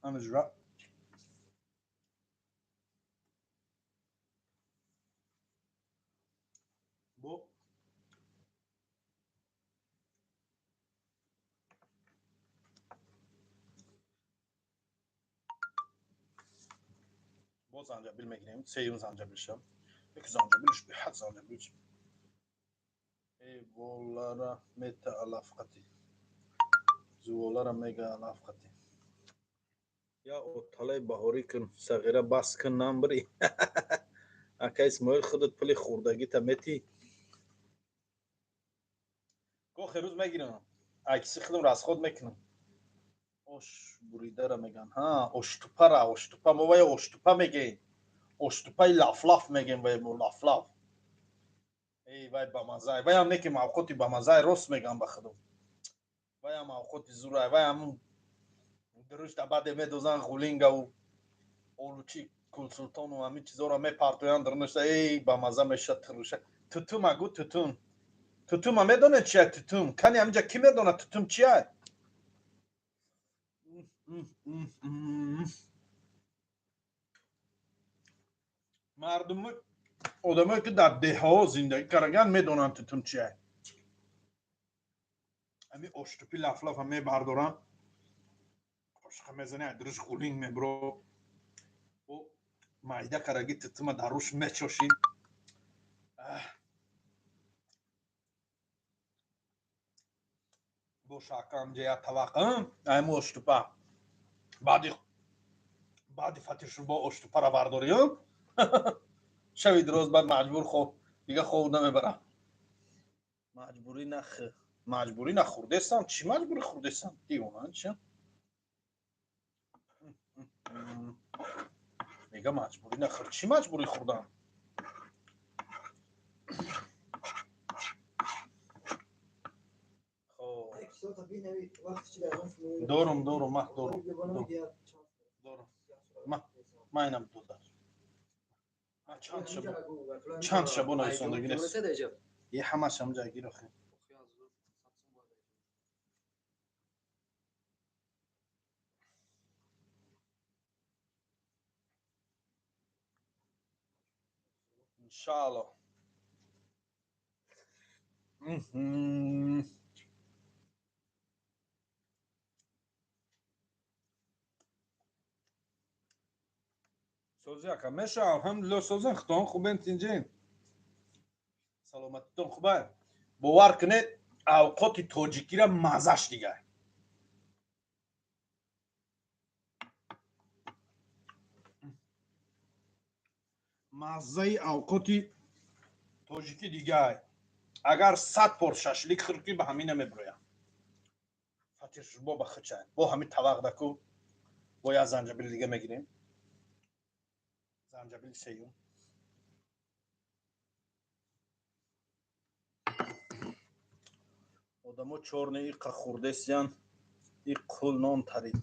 همجورا بو بو زنجبیل میگیریم سیون زنجبیلشم یک زنجبیلش به حد زنجبیلش ای بولارا میتا علافقتی زوولارا میگا علافقتی یا اوتالای بهاری کن صغیره بس کن نمبری اکا اسمایل خودت پلی خوردگی تا میتی گو خیروز میگیرم عکسی خودم را از خود میکنم اوش بریده را میگن ها اوشتوپا را اوشتوپا ما باید اوشتوپا میگیم اوشتوپای لاف لاف میگیم باید لاف لاف ای وای با مزای وای هم نکیم اوقاتی با مزای راست میگم بخدم وای هم اوقاتی زورای وای همون درشت بعد میدوزن غولینگا و اولوچی کل سلطان و همین چیزا را میپرتویان درنشته ای با مزه میشه تروشه توتوم اگو توتوم توتوم هم میدونه چیه توتوم کنی همینجا کی میدونه توتوم چیه مردم آدمایی که در ده ها زندگی کردن میدونن توتوم چیه همین اشتوپی لف لف هم میبردارن قشقه میزنه درش غولینگ میبرو و معده کرگی توتوم در روش میچوشین bu şakamcıya tavakın hem oştupa بعدی فتیش رو با oştupa را برداریم شوید روز بعد مجبور خو دیگه خود نمیبرم مجبوری نخوردستم چی مجبوری خوردستم دیوانه چی میگه مجبوری نخورد چی مجبوری خوردم دورم ما دورم ما اینم دو دار ما چند شبو نویسندگی نیست یه همش هم جایی رو خیلی انشالله سوزی اکا میشه الحمدلله سوزن خطان خوبه تینجین سلامتتون خوبه باور کنید اوقات تاجیکی را مزش دیگه مزه اوقات تاجیکی دیگه اگر 100 پر ششلیک خورکی به همین نمیبرویم فتیش با بخچه با همین طبق دکو با یه زنجبیل دیگه میگیریم زنجبیل سیون آدمو چورنه ایقا خورده سیان ای قول نان ترید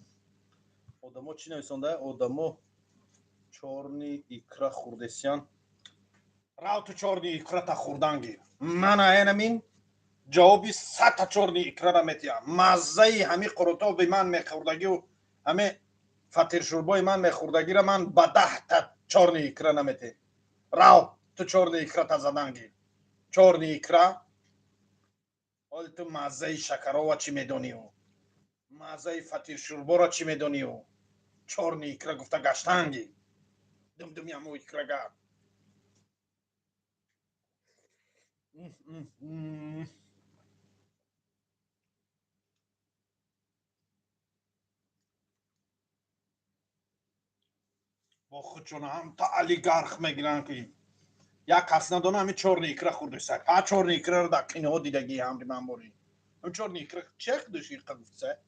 آدمو چی نویسانده آدمو چورنی ایکرا خورده سیان راو تو چورنی ایکرا تا خوردنگی من اینمین جوابی 100 تا چورنی ایکرا را میتیم مزه همین قروتا به من میخوردگی و همه فطیر شوربای من میخوردگی را من به 10 تا چارنی ایکرا نمیتی. راو تو چارنی ایکرا تا زدنگی. چارنی ایکرا حال تو مزه شکرها و چی میدونی او. مزه فطیر شوربا را چی میدونی او. چارنی ایکرا گفته گشتنگی. دم دم یمو ایکرا گا. با خودشون هم تا علی گرخ میگیرن که یک کس ندونه همین چارنی ایکرا خورده سک. ها چارنی ایکرا را در کنه دیدگی هم دی من باری. همین چارنی ایکرا چه خودش ایکرا گفت سک.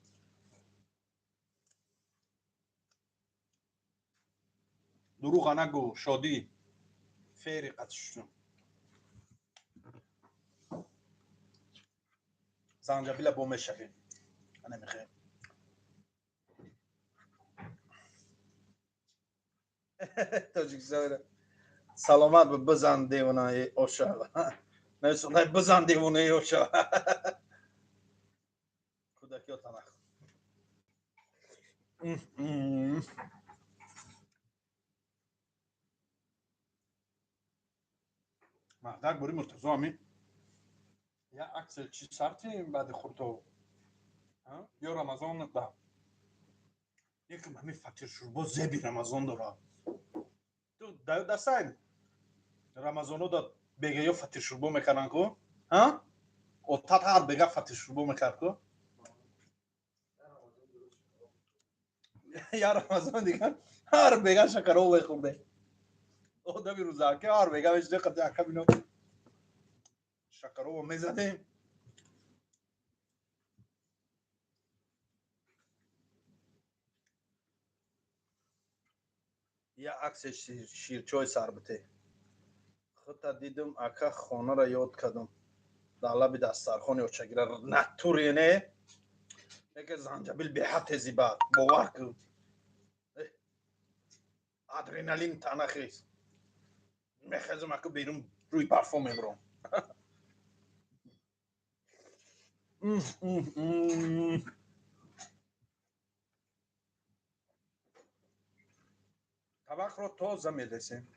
دروغ نگو شادی فیری قطشتون. زنجبیل با میشویم. من نمیخوام. تاجیکستان سلامت به بزن دیوانه اوشا. نه سنای بزن دیوانه اوشا. کودکی تنخ. مهدک بری مرتضی همی یا عکس چی سرتی بعد خورتو یا رمضان دا یکم همین فطیر شوربا زیبی رمضان داره تو دستای رمضانو دا بگه یا فطیر شوربا میکنن کو ها او تا هر بگه فطیر شوربا میکرد کو یا رمضان دیگه هر بگه شکرو بخورده او دا روزا که هر بگه بهش دقت کبینو شکرو میزدیم یا عکس شیرچای سربته خودتا دیدم اکا خانه را یاد کردم در لب دسترخوان یا چگیره نتوری نه میگه زنجبیل به حد زیبا باور کن ادرنالین تنخیز میخزم اکا بیرون روی پرفوم میبرم طبق رو تازه میدسیم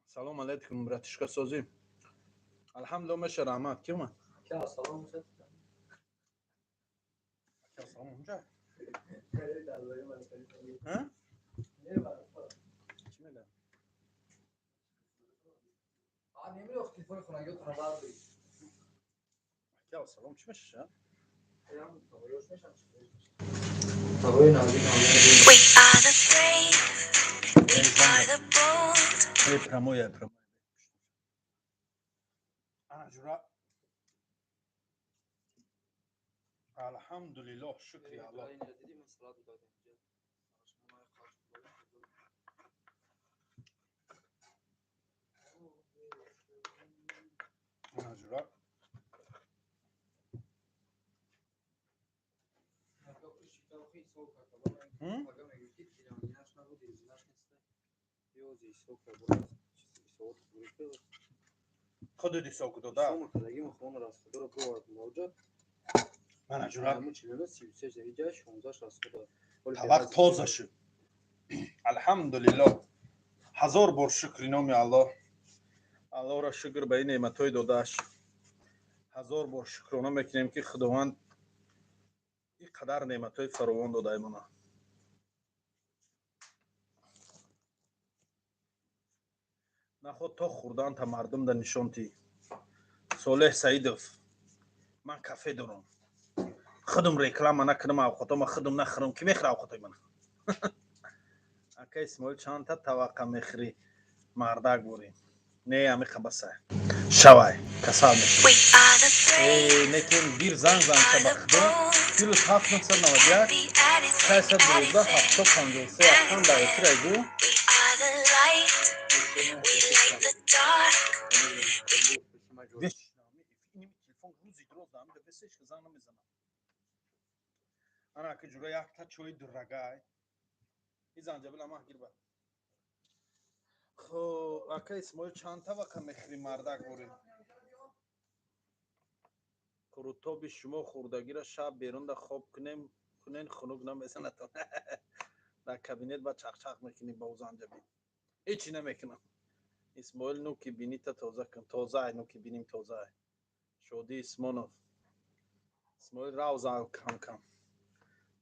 سلام علیکم براتشکا سازی الحمدلله میشه رحمت کی من क्या सलाम से سلام اونجا करे डाल रहे हैं ها ये बात چی میگه आप नहीं मिलो उसकी फोन खुना क्यों खराब हुई کی سلام چی میشه हम खबरों में शामिल खबरें नाज़िक We are the brave, we are the bold. پرمویا پرمویا انا جرا الحمدلله شکر الله انا جرا خود دی سوک دادا انا جرا طبق تازه شد الحمدلله هزار بار شکر نام الله الله را شکر به این نعمتهای دادهش هزار بار شکرانه میکنیم که خداوند این قدر نعمتهای فراوان داده ایمانا نخود تا خوردن تا مردم در نشانتی صالح سعیدوف من کافه دارم خودم ریکلام نکنم اوقاتم خودم نخورم کی میخوره اوقاتای من اکا اسماعیل چند تا توقع میخری مردک بوریم نه همی خبسه شوای کسا میخری We are the brave, نیکن گیر زنگ زنگ we are the تبخده bold. فیروز 791 Be anything, 612 anything. 753 اکان در اترگو We are the light, we light the dark. وش اینی تلفن روزی دروز دارم به بسش که زنگ نمیزنم انا که جورا یک تا چوی درگای این زنجبیل هم گیر با خو اکا اسماعیل چند تا وقت میخری مردک بوریم خروطاب شما خوردگی را شب بیرون دا خواب کنین خنک نمیزنتون. در کابینت با چق چق میکنی با اوزانجا بین هیچی نمیکنم. اسماعیل نو که بینی تا تازه کن تازه نو که بینیم تازه شودی اسمانوف اسماعیل راو زال کم کم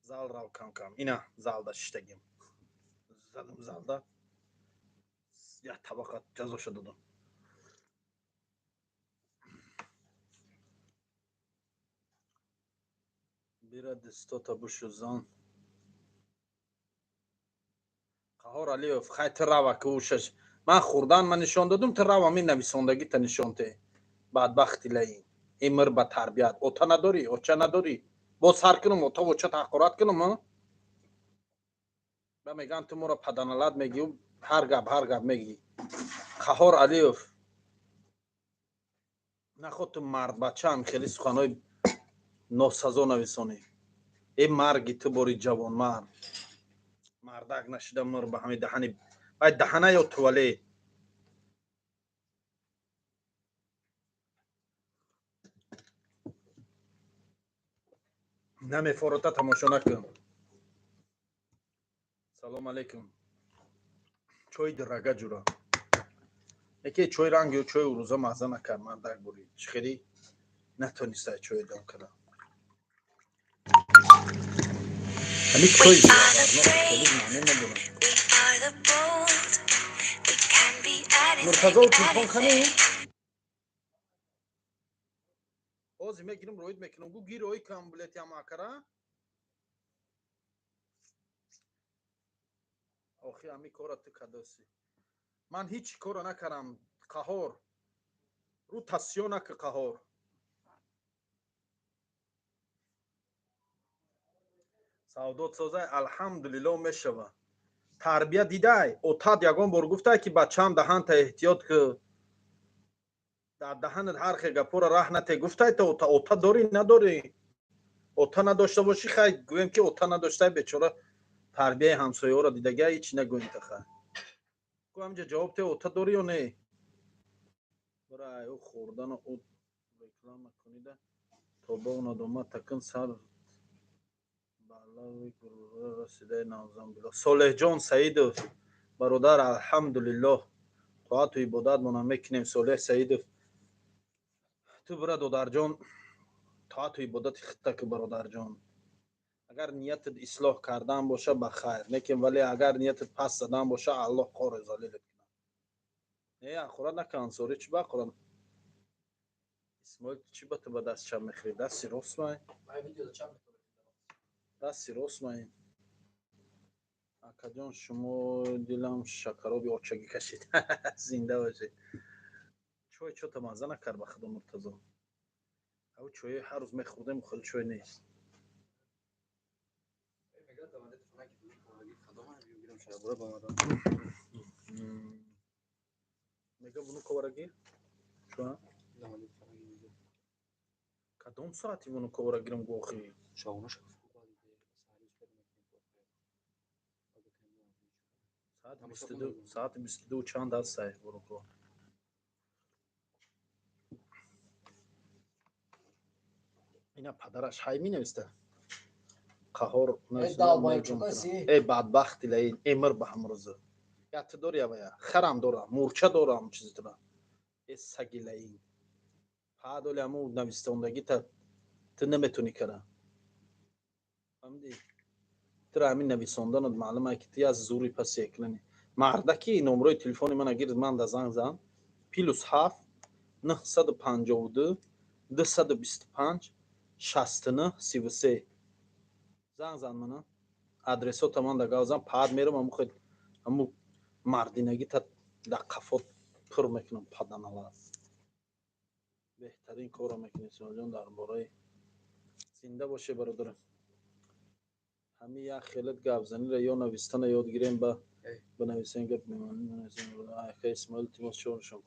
زال راو کم کم اینا زال دا شتگیم زدم زال دا یا طبقات جزو شده. بیره دستا تا بشوزان قهار علیوف خیلی راوه که اوشش من خوردن من نشان دادم تو راوه می نویسندگی تا نشان ته بدبختی لایی امر با تربیت اوتا نداری اوچه نداری با سر کنم اوتا اوچه تحقیرات کنم ها و میگن تو مرا پدنالت میگی هر گب میگی قهار علیوف نخود تو مرد بچه هم خیلی سخنهای ناسزا نویسانی این مرگی تو باری جوان مردک نشده منو به همین دهنی باید دهنه یا توله نمیفارتا تماشا نکن. سلام علیکم چای درگه جورا یکی چای رنگ یا چای روزا مزه نکرد مردک بوری چخیری نتونسته چای دام کنم همین We چای are بیار the برنامه خیلی معنی brave, ندارم. we are the bold, we can be مرتضی anything, و تلفن خانی anything. بازی میگیرم روید میکنم گو گیر روی کم بلیتی هم آکره آخی همی کارا تو کداسی من هیچ کارا نکردم قهار رو تسیو نک قهار سعودات سازه الحمدلله میشوه تربیت دیده اوتاد یگان بار گفته که بچه‌ام دهان تا احتیاط که در دهنت هر خی گپور راه نته گفته تا اوتا داری نداری اوتا نداشته باشی خی گویم که اوتا نداشته بیچاره تربیه همسایه ها را دیدگه هیچ نگویم تخه گویم جا جواب ته اوتا داری یا نه برای او خوردن او ریکلام نکنیده تا با اون آدم تکن سر بالا گروه رسیده نازم بلا صالح جان سعید برادر الحمدلله طاعت و عبادت مونم میکنیم صالح سعید تو برادر جان طاعت و عبادت خطه که برادر جان اگر نیتت اصلاح کردن باشه بخیر لیکن ولی اگر نیتت پس زدن باشه الله قار ذلیلت کنه نه اخورا نکن انصاری چی بخورن اسماعیل چی به تو به دست چم میخوری دستی راست مای دستی راست مای اکا جان شما دلم شکرابی آچگی کشید زنده باشه چای چوت مزه نکرد به خدا مرتضی او چای هر روز میخوردم خیلی چای نیست میگه بونو کورگی چون کدام ساعتی بونو کورگیرم گوخی ساعت 22 چند است سای برو کو اینا پدرش های می نوسته قهار ای بدبختی لین امر به هم روزه یا تو داری یا خرم دارم مورچه دارم چیزی دارم ای سگی لین پادولی همو نوستندگی تو نمیتونی کنه فهمیدی تو همین نویسندن معلومه که تی از زوری پس یکنی مردکی نمره تلفن من اگر من در زنگ زن پیلوس 7 952 225 69 33 زنگ زن منه آدرسو تمام در گازم پاد میرم همو مردینگی تا در قفات پر میکنم پدن الله بهترین کارو میکنی سوجان در باره زنده باشه برادرم همین یک خیلت گپ زنی را یا نویستن یاد گیریم با بنویسین گپ میمونیم اسماعیل تیموس شون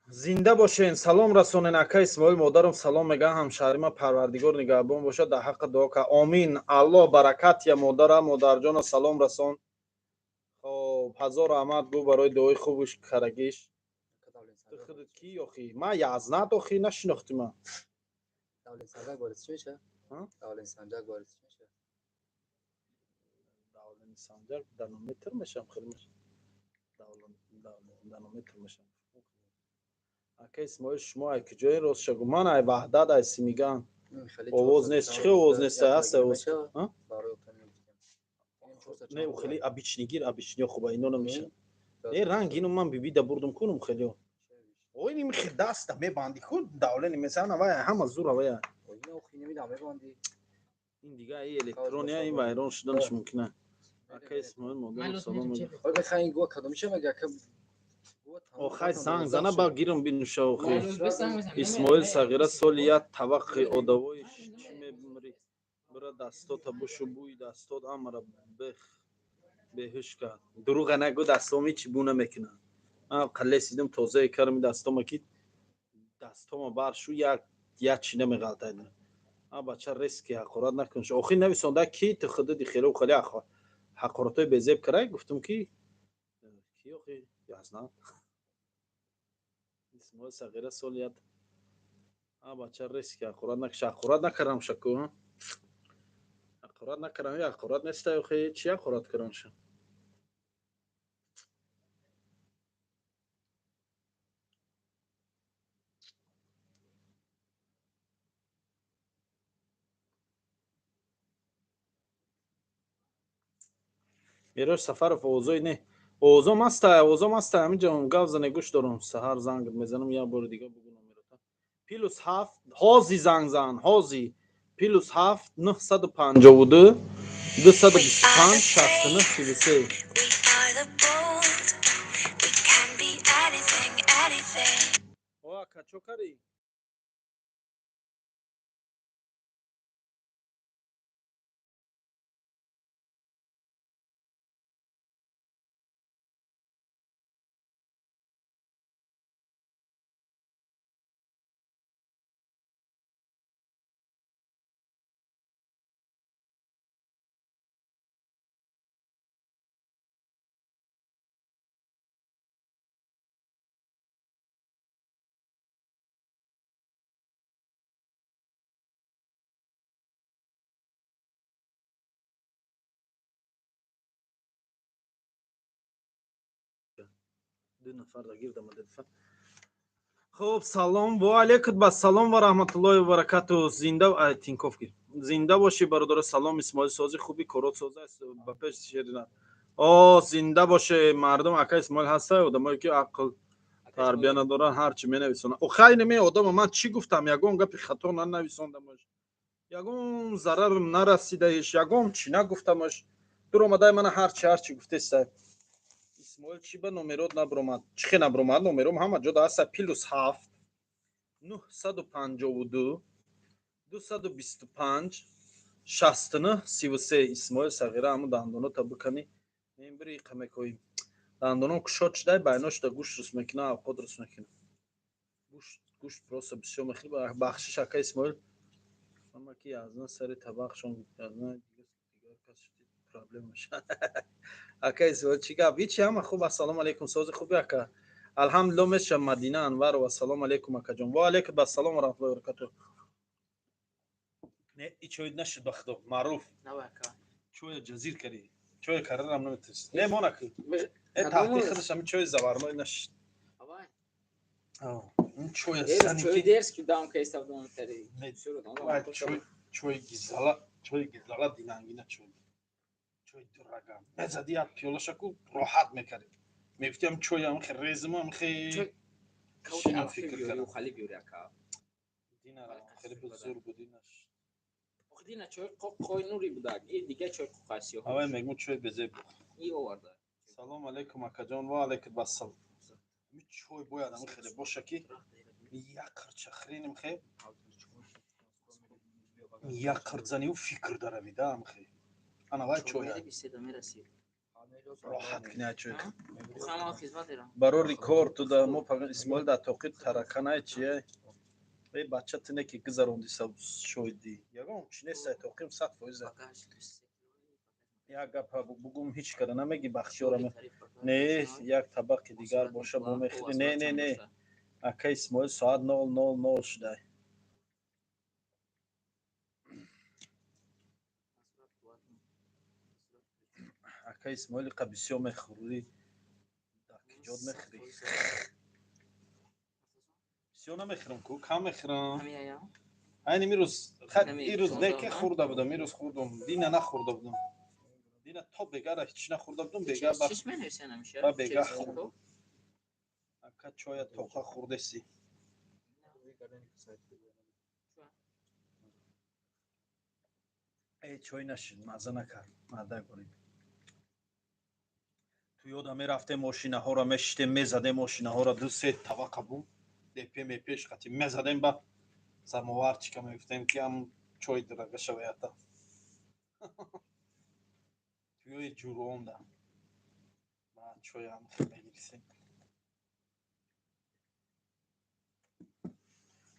زنده باشین. سلام رسونین. اکا اسماعیل مادرم سلام میگن. همشهری پروردگار نگهبان باشه. در حق دعا که آمین. الله برکت یا مادر. مادر جان سلام رسون. خب هزار رحمت گو برای دعای خوبش کرگیش. تو خودت کی آخی؟ من یزنت آخی نشناختی من. دولین سنجاق وارد چی میشه؟ ها؟ دولین سنجاق وارد چی میشه؟ دولین سنجاق دانومتر میشم خیلی میشه. دانومتر میشم. اکا اسماعیل شما ای کجای راست شگو؟ من ای وحدت ای سیمیگان. خیلی آواز نیست. چه آواز نیست؟ هست آواز. ها؟ برای اون نه او خیلی ابیچنیگیر ابیچنی خوبه اینو نمیشه. نه رنگ اینو من بیبیده بردم کنم خیلی. اوی نمی خیلی دست میبندی خود داوله نمیسن اوای همه زور اوای. اینو خیلی نمیدم میبندی. این دیگه ای الکترونیا این وایرون شدنش ممکنه. اکا اسماعیل مادر سلام میگه. خب بخاین گو کدوم میشه مگه که آخای زنگ زنه با گیرم بینوشه آخی. اسماعیل صغیره سالیت توقع آدوایش چی میبمری؟ برا دستات بشو بوی دستات امر بهش کرد. دروغ نگو دستامی چی بونه میکنه. من قله سیدم تازه کردم دستام کی دستام بر شو یک چی نمیغلطه اینا. بچه ریسکی حقارت نکنش. آخی نویسنده کی تو خودت خیلی خیلی حقارتای بزیب کرای گفتم کی آخی یزنا اسماعیل صغیره سالیت بچه ریسکی حقارت نکش. حقارت نکردم شکو. حقارت نکردم. یا حقارت نیست آخی چی حقارت کردم شم. میراش سفر فوزوی نه اوزو مست همینجا گاو زنه گوش دارم سهر زنگ میزنم یا بار دیگه بگو نمیرتا پلوس 7 هازی زنگ زن هازی پلوس 7 952 We are 225 the 69 brave, 33 we are the bold, we can be anything, anything. وا کچو کری دو نفر را گیردم دفعه. خب سلام و علیکم با سلام و رحمت الله و برکاته. زنده و تینکوف گیر زنده باشی برادر. سلام اسماعیل سازی خوبی کارات سازه است با پیش شیرین. زنده باشه مردم. اکا اسماعیل هسته آدمایی که عقل تربیه ندارن هر چی مینویسن. او خیلی می آدم من چی گفتم یگون گپ خطا ننویسوندمش یگون ضرر نرسیدهش یگون چی نگفتمش. در اومده من هر چی گفته است. اسماعیل چی به نمرات نبرمد چی نبرمد نمرم همه جدا است. پلوس 7 952 225 69 33 اسماعیل صغیره همون دندانو تا بکنی میبری قمکوی دندانو کشات شده بیناش تا گوش رس میکنه اوقات رس میکنه. گوشت просто بسیار میخوری بخشش اکا اسماعیل اما که از نه سر طبقشون از نه دیگر کس پرابلم میشه. اکا اسماعیل چی گفت هیچی همه خوب. السلام علیکم ساز خوبی اکا الحمدلله میشم مدینه انور و السلام علیکم اکا جان و علیکم السلام و رحمت الله و برکاته. نه ای چوید نشد بخدا معروف نه اکا چوی جزیر کردی چوی کردم نمیتونست نه مونکی تحقیق خودش هم چوی زبرمای نشد. این چوی سنی چوی که درس که دام که استفاده تری چوی گزالا دینانگی چوی درگم مزدی ات پیولا شکو راحت میکردی میگفتم چوی هم خیلی ریزم هم خیلی شینم فکر کردم خالی بیوری اکا دینا خیلی بزرگ بودی نش دینا چوی قوی نوری بودن این دیگه چوی خاصی ها اوه میگم چوی بزرگ ای آورده. سلام علیکم اکا جان و علیکم السلام. می چوی باید هم خیلی باشه که یک چخرینم خیلی یک زنی و فکر داره ویده هم خیلی انا وای چوی راحت کنه چوی خما خدمت دارم. برای ریکورد تو دا ما فقط اسماعیل در توقیت ترکنه چیه ای بچه تینه که گذروندی سب شویدی یکم چینه سای توقیم 100% یک گپ بگم هیچ کده نمیگی بخشیارم نه یک طبق دیگر باشه بمیخری نه اکا اسماعیل ساعت 0:00 شده اکا اسماعیل قبیسیو میخوری دکجاد میخری بسیار نمیخرم کو کم میخرم این میروز خد ایروز دیگه خورده بودم میروز خوردم دینا نخورده بودم دینا تا بگره هیچ نخورده بودم بگه چیش منویسه نمیشه؟ با بگه خوردم اکا چای توقع خورده سی ای چای نشید مزه نکرد مده گوریم تو یادم میرفته ماشینه ها را میشتیم میزده ماشینه ها را دو سه طبقه بود دپی میپیش خطی میزدیم با سماور چیکه میفتیم که هم چای درگه شوید توی جورم ده بعد چای هم میگیرسیم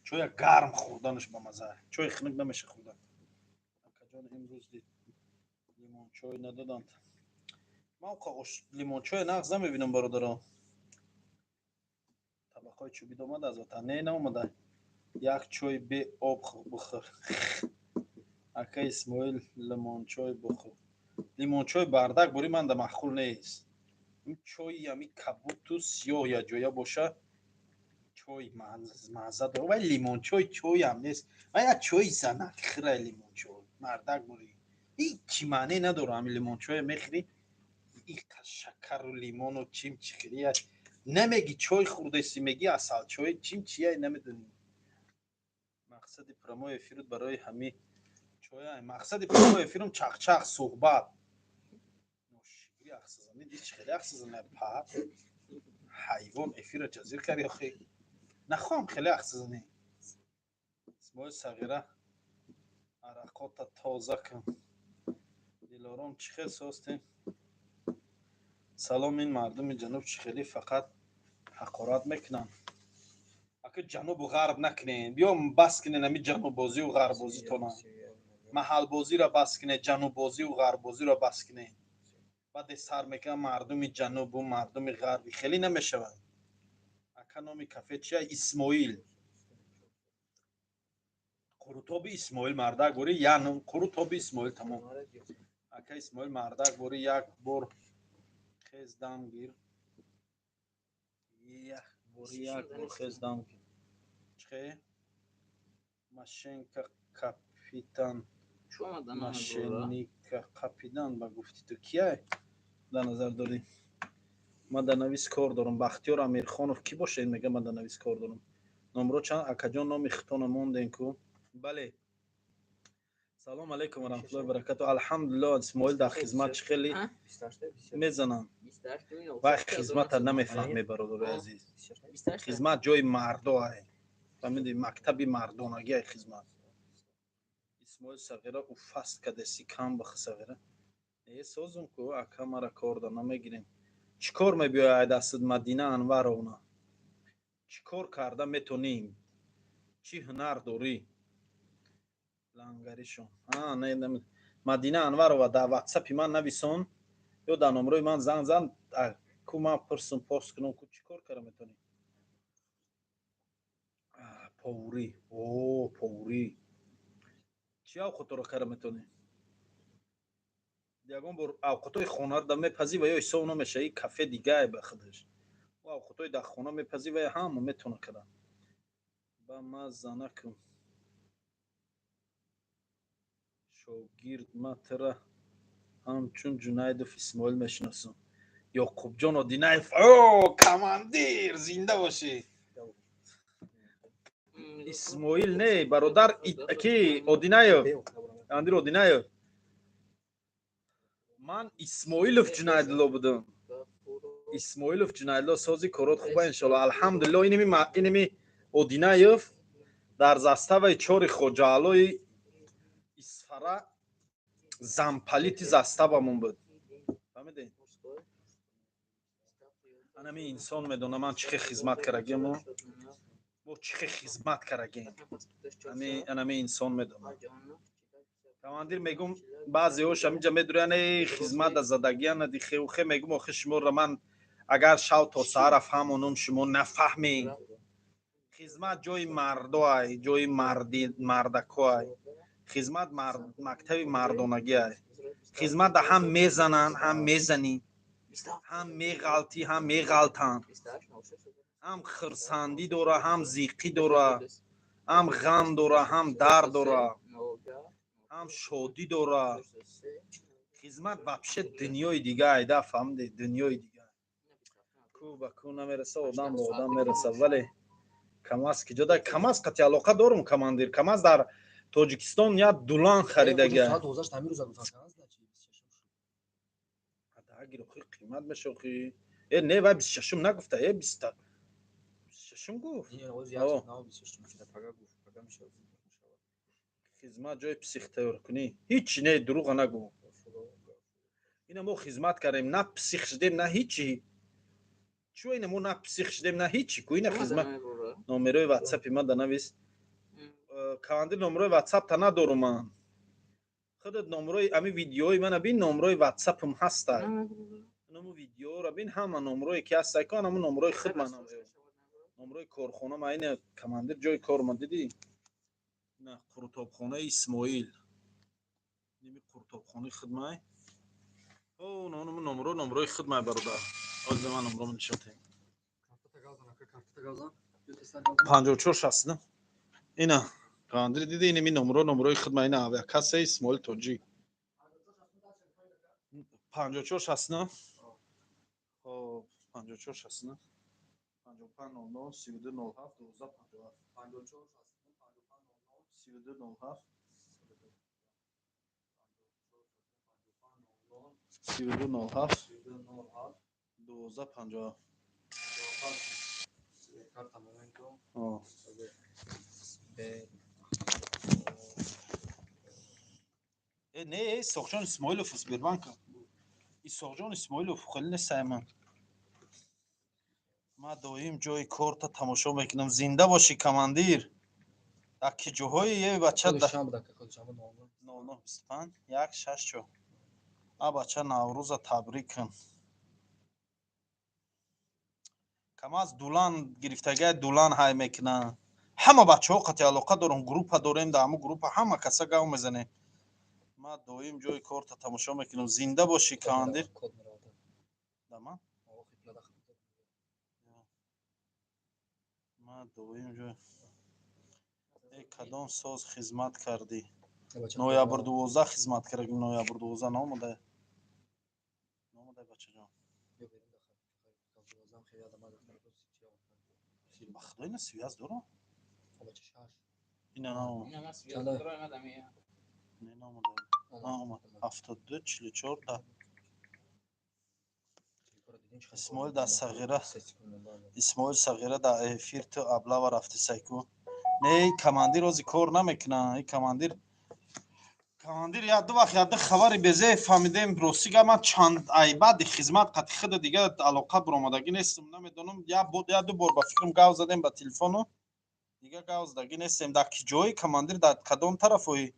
چای گرم خوردنش با مزه چای خنک نمیشه خوردن کجان امروز دید لیمون چای ندادند من لیمون چای نغز نمیبینم برادران طبقای چوبی دومد از آتا نه نومده یک چای به آب بخور اکا اسماعیل لیمون چای بخور لیمون چای بردک بوری من ده مخول نیست این چای همی کبود تو سیاه یا جویا باشه چای مزه داره ولی لیمون چای هم نیست و یا چای زنک خیره لیمون چای مردک بوری هیچی معنی نداره همین لیمون چای میخری این شکر و لیمون و چیم چی خیلی نمیگی چای خورده سی میگی اصل چای چیم چیه نمیدونی مقصد پرمو افیرود برای همین چای مقصد پرمو افیرم چخ صحبت نوشیگری اخصازنی دیچ خیلی اخصازنی پا حیوان افیر جزیر کردی آخی نخوام خیلی اخصازنی اسمای صغیره عرقات تازه کن دلارام چی خیلی ساستیم سلام این مردم جنوب چی خیلی فقط حقارت میکنن اگه جنوب و غرب نکنین بیام بس کنین همی جنوب بازی و غرب بازی تونه محل بازی را بس کنین جنوب بازی و غرب بازی را بس کنین بعد سر میکنن مردم جنوب و مردم غربی خیلی نمیشون اکا نامی کافه چیه اسماعیل قروتابی اسماعیل مردک بوری یعنی قروتابی اسماعیل تمام اکا اسماعیل مردک بوری یک بار خیز دم گیر یک بار خیز دم گیر چه ماشینکا کاپیتان ماشینیکا کاپیتان با گفتی تو کیه در نظر داری من در نویس کار دارم بختیار امیرخانوف کی باشه این میگه من در نویس کار دارم نمرو چند اکا جان نامی خطان موندین کو بله سلام علیکم و رحمت الله و برکاته الحمدلله اسماعیل در خدمت خیلی میزنم و خدمت نمیفهمی برادر عزیز خدمت جای مردو هست فهمیدی مکتبی مردانگی خدمت اسماعیل صغیره او فست کده سی کم بخ صغیره ای سوزم کو اکا مرا کار دا نمیگیریم چیکار میبیای دستت مدینه انور اونا چیکار کرده میتونیم چی هنر داری لنگریشون نه مدینه انور و در واتساپ من نویسون یا در نمره من زن کو من پرسم پست کنم کو چیکار کردم میتونی پوری پوری چی اوقات رو کردم میتونی یگان بر اوقاتای خونه رو دم میپزی و یا حساب نمیشه این کافه دیگه به خودش و اوقاتای در خونه میپزی و هم میتونه کردن با ما زنکم شوگیرد ما ترا همچون جنید اسماعیل میشناسم یعقوب جان اودینایف کماندیر زنده باشی اسماعیل نه برادر کی اودینایف اندر اودینایف من اسماعیلوف جنایدلو بودم اسماعیلوف جنایدلو سازی کارات خوبه انشالله الحمدلله اینمی اودینایف در زستوی چور خوجالوی اسفره زمپلیتی زستوامون بود فهمیدین Анами инсон медона ман чӣ хизмат карагему бо чӣ хизмат карагем анами инсон медона командир мегум баъзеҳош ҳаминҷа медуряне хизмат да задагияна дихеухе мегум охи шуморо ман агар шав то саҳара фаҳмонум шумо нафаҳмед хизмат ҷои мардоай ҷои мардакоай хизмат мактаби мардонагиай хизматда ҳам мезананд ҳам мезанӣ ҳам меғалтӣ ҳам меғалтанд ҳам хирсандӣ дора ҳам зиқӣ дора ҳам ғам дора ҳам дард дора ҳам шодӣ дора хизмат вообще дунёи дига айда фаҳмидед дунёи дига кӯ ба кӯ намереса одам ба одам мераса вале камаз ки ҷода камаз қати алоқа дорум командир камаз дар тоҷикистон я дулан харидага агир охи қимат меша охи не вай 26 нагуфта 26 гуфт хизмат ҷои психтеоркунӣ ҳичи не дурӯға нагӯ ина мо хизмат кардем на псих шудем на ҳичи чӯ ина мо на псих шудем на ҳичи ку ина хизмат номерои ватсапи ман да навис командир номерои ватсапта надорум ман худат номерои ами видеои мана бин номерои ватсапам ҳастай намо видеоро бин ҳама номерое ки ҳастай ку анамо номерои худ ман номерои корхона ма ина командир ҷои кор ма дидӣ ина қуртобхонаи исмоил ними қуртобхонаи худмай номерои худмай бародар ҳозир ман номеромо нишонтем 5469 ина командир диди ина ми номерои худмай ина авиакассаи исмоил тоҷик 5469 хоб 5469 5500 3207 1257 3207 1257 не исоқҷон исмоилов сбербанка исоқҷон исмоилов хеле несайман ма доим ҷои корта тамошо мекунам зинда бошӣ командир дар ки ҷоҳои е бача 0925 164 а бача наврӯза табрик кун камаз дулан гирифтагиай дулан ҳай мекунам ҳама бачаҳо қати алоқа дорум группа дорем дар ҳамун группа ҳама каса гав мезанем ма доим ҷои корта тамошо мекунам зинда бошӣ командир дама ма доим ҷои кадом соз хизмат кардӣ ноябр 12 хизмат кардем ноябр 12 номадай бачаҷон ба худо ина связ дорам ина наомад 72 44 да исмоил да сағира исмоил сағира да эфир ту аблава рафти сайку не командир ози кор намекуна командир я ду вақт яда хабари безе фаҳмидем ростига ман чанд айбади хизмат қати худа дига алоқа буромадагӣ нестам намедонам я ду бор ба фикрам гав задем ба телефону дига гав задагӣ нестем дар ки ҷои командир дар кадом тарафои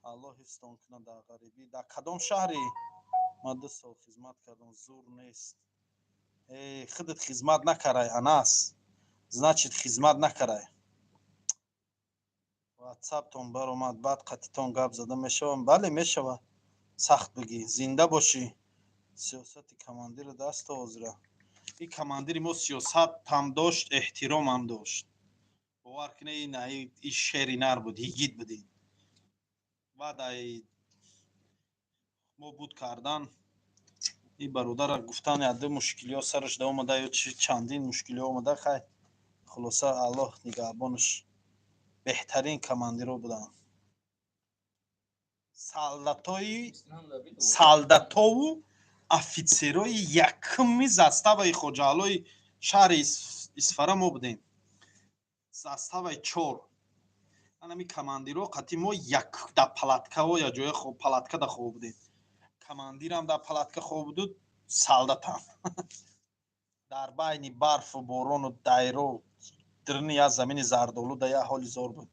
аллоҳ ҳифзтон кунад дар ғарибӣ дар кадом шаҳри ман 2 сол хизмат кардам зур нест худат хизмат накарай анас значит хизмат накарай ватсаптон баромад баъд қатитон гап зада мешавам бале мешавад сахт бигӣ зинда бошӣ сиёсати командиро даст ҳозира ин командири мо сиёсатам дошт эҳтиромам дошт бовар кунед ин шери нар буд йигит будин баъд мо буд кардан ин бародара гуфтан яду мушкилиҳо сараш да омада ё чандин мушкилиҳо омада хай хулоса аллоҳ нигаҳбонаш беҳтарин командиро буданд солдатову офитсерои якуми заставаи хоҷаалои шаҳри исфара мо будем заставаи 4 анами командиро қати мо як да палаткаҳо я ҷоя палатка да хоб будем командирам да палатка хоб буд солдатам дар байни барфу борону дайро дирни я замини зардолуда я ҳоли зор буд.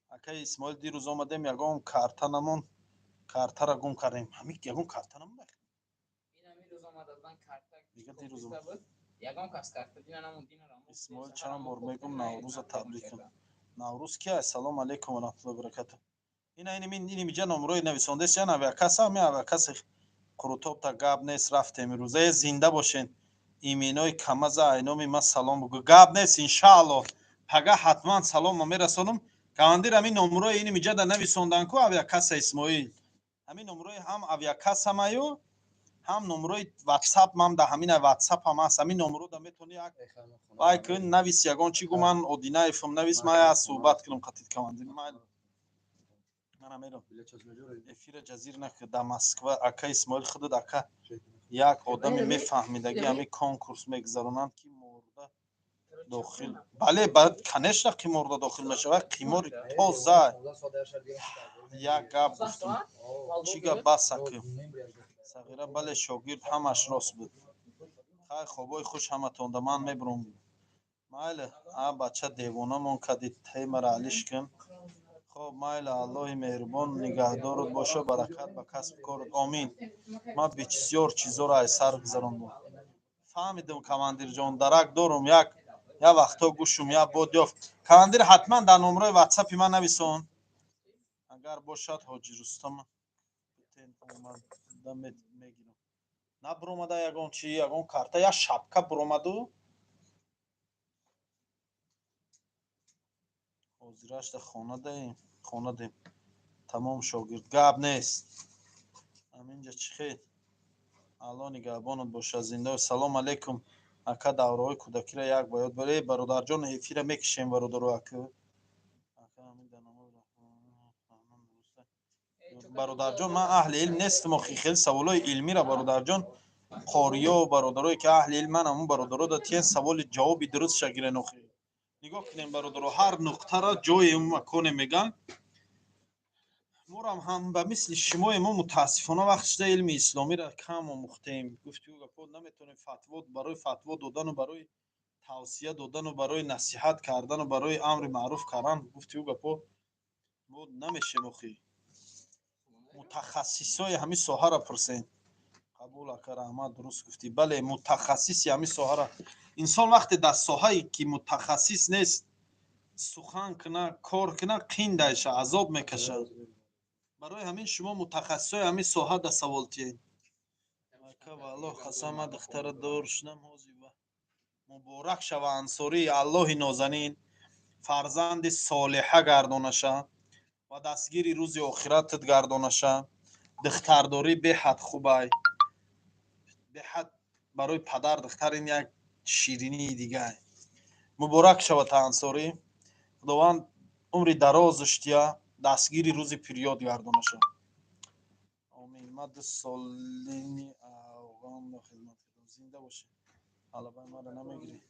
Акаи Исмоил дирӯз омадем ягон карта намон, картара гум кардем. Ҳамин ягон карта намон. Дига дирӯз Исмоил чанд бор мегум Наврӯза табрик кун. Наврӯз ки аст? Салому алейкум ва раҳматуллоҳи ва баракатуҳ. Ин миҷа номерои нависондест я авиакас ами авиакаси Қурутобта гап нест рафтем рӯза зинда бошен. Иминои камаза айноми ма салом бугӯ. Гап нест иншааллоҳ. Пага ҳатман саломма мерасонам. Командир ҳамин номерои ин миҷа да нависондан ку авиакаса Исмоил. Ҳамин номерои ҳам авиакасамаю ҳам номерои WhatsApp мам да ҳамин WhatsApp ҳам аст. Ҳамин номеро да метони як вай кун навис ягон чӣ гуман Одинаевм навис ма я суҳбат кунам қатид командир. Манам эфира ҷазир накард да Москва ака Исмоил худуд ака як одами мефаҳмидаги ҳами конкурс мегзаронанд ки мурда дохил. Бале баъд конечно қиморда дохил мешавад. Қимори тоза. Як гап гуфтум. Чӣ гап бас ака? Сағира бале шогирд ҳамаш рост буд. Хай хобои хуш ҳаматон да ман мебурам. Майле а бача девонамон кади темара алиш кун. خب مایل الله مهربان نگهدارت باشه برکت به کسب کارت آمین. من بسیار چیزا را از سر گذراندم. فهمیدم کماندیر جان درک دارم یا وقتا گوشم یا بود یافت. کماندیر حتما در نمره واتساپ من نویسون. اگر باشد حاجی رستم میگیرم. نه برومده یگان چی یگان کارتا یا شبکه برومدو. حاضرش در خانه دیم تمام شاگرد گپ نیست همینجا چی خیر الان نگهبانت باشه زنده سلام علیکم اکا دوره‌های کودکی را یک باید برای برادر جان افیر میکشیم برادر اکا برادر جان من اهل علم نیستم و خیلی سوالای علمی را برادر جان قاریا و برادرایی که اهل علم من همون برادرها داتین سوال جوابی درست شگیره نخیر نگاه کنیم برادرها هر نقطه را جای مکان میگن مورم هم به مثل شما ما متاسفانه وقت شده علم اسلامی را کم آموختیم گفتیم گپا نمیتونیم فتوا برای فتوا دادن و برای توصیه دادن و برای نصیحت کردن و برای امر معروف کردن گفتیم گپا بود نمیشه مخی متخصصای همین ساحه را پرسین قبول اکر احمد درست گفتی بله متخصصی همین ساحه را انسان وقتی در ساحه‌ای که متخصص نیست سخن کنه کار کنه قیندش عذاب میکشه برای همین شما متخصصای همین ساحه در سوال تین اکا والله قسم دختر دارشنم حاضی و مبارک شو انصاری الله نازنین فرزند صالحه گردانشه و دستگیری روز آخرتت گردانشه دخترداری به حد خوبه به حد برای پدر دختر این یک شیرینی دیگه مبارک شود انصاری خداوند عمر درازش دیا دستگیری روز پریود گردانشه آمین مد سالینی اوغان و خدمت زنده باشه علاوه ما را نمیگیری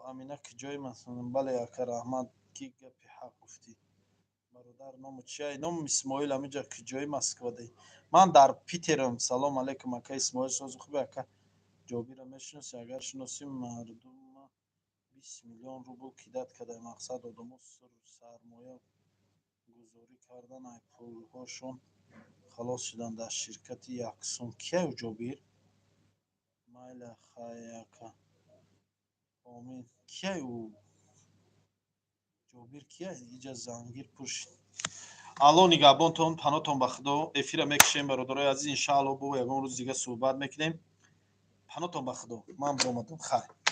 امینه که جای مثلا بله اکر احمد کی گپی حق گفتی برادر نام چیه نام اسماعیل همینجا که جای مسکو دی من در پیترم سلام علیکم اکا اسماعیل ساز خوبه اکا جابی را میشناسی اگر شناسیم مردم 20 میلیون روبل کیدت کرده مقصد آدمو سرمایه گذاری کردن ای پول هاشون خلاص شدن در شرکت یکسون کیه جابیر مایل خیاکا آمین کیه او جابیر کیه ایجا زنگیر پوش الان نگهبانتون پناهتون به خدا افیر میکشیم برادرای عزیز انشاءالله با یگان روز دیگه صحبت میکنیم پناهتون به خدا من برآمدم خیر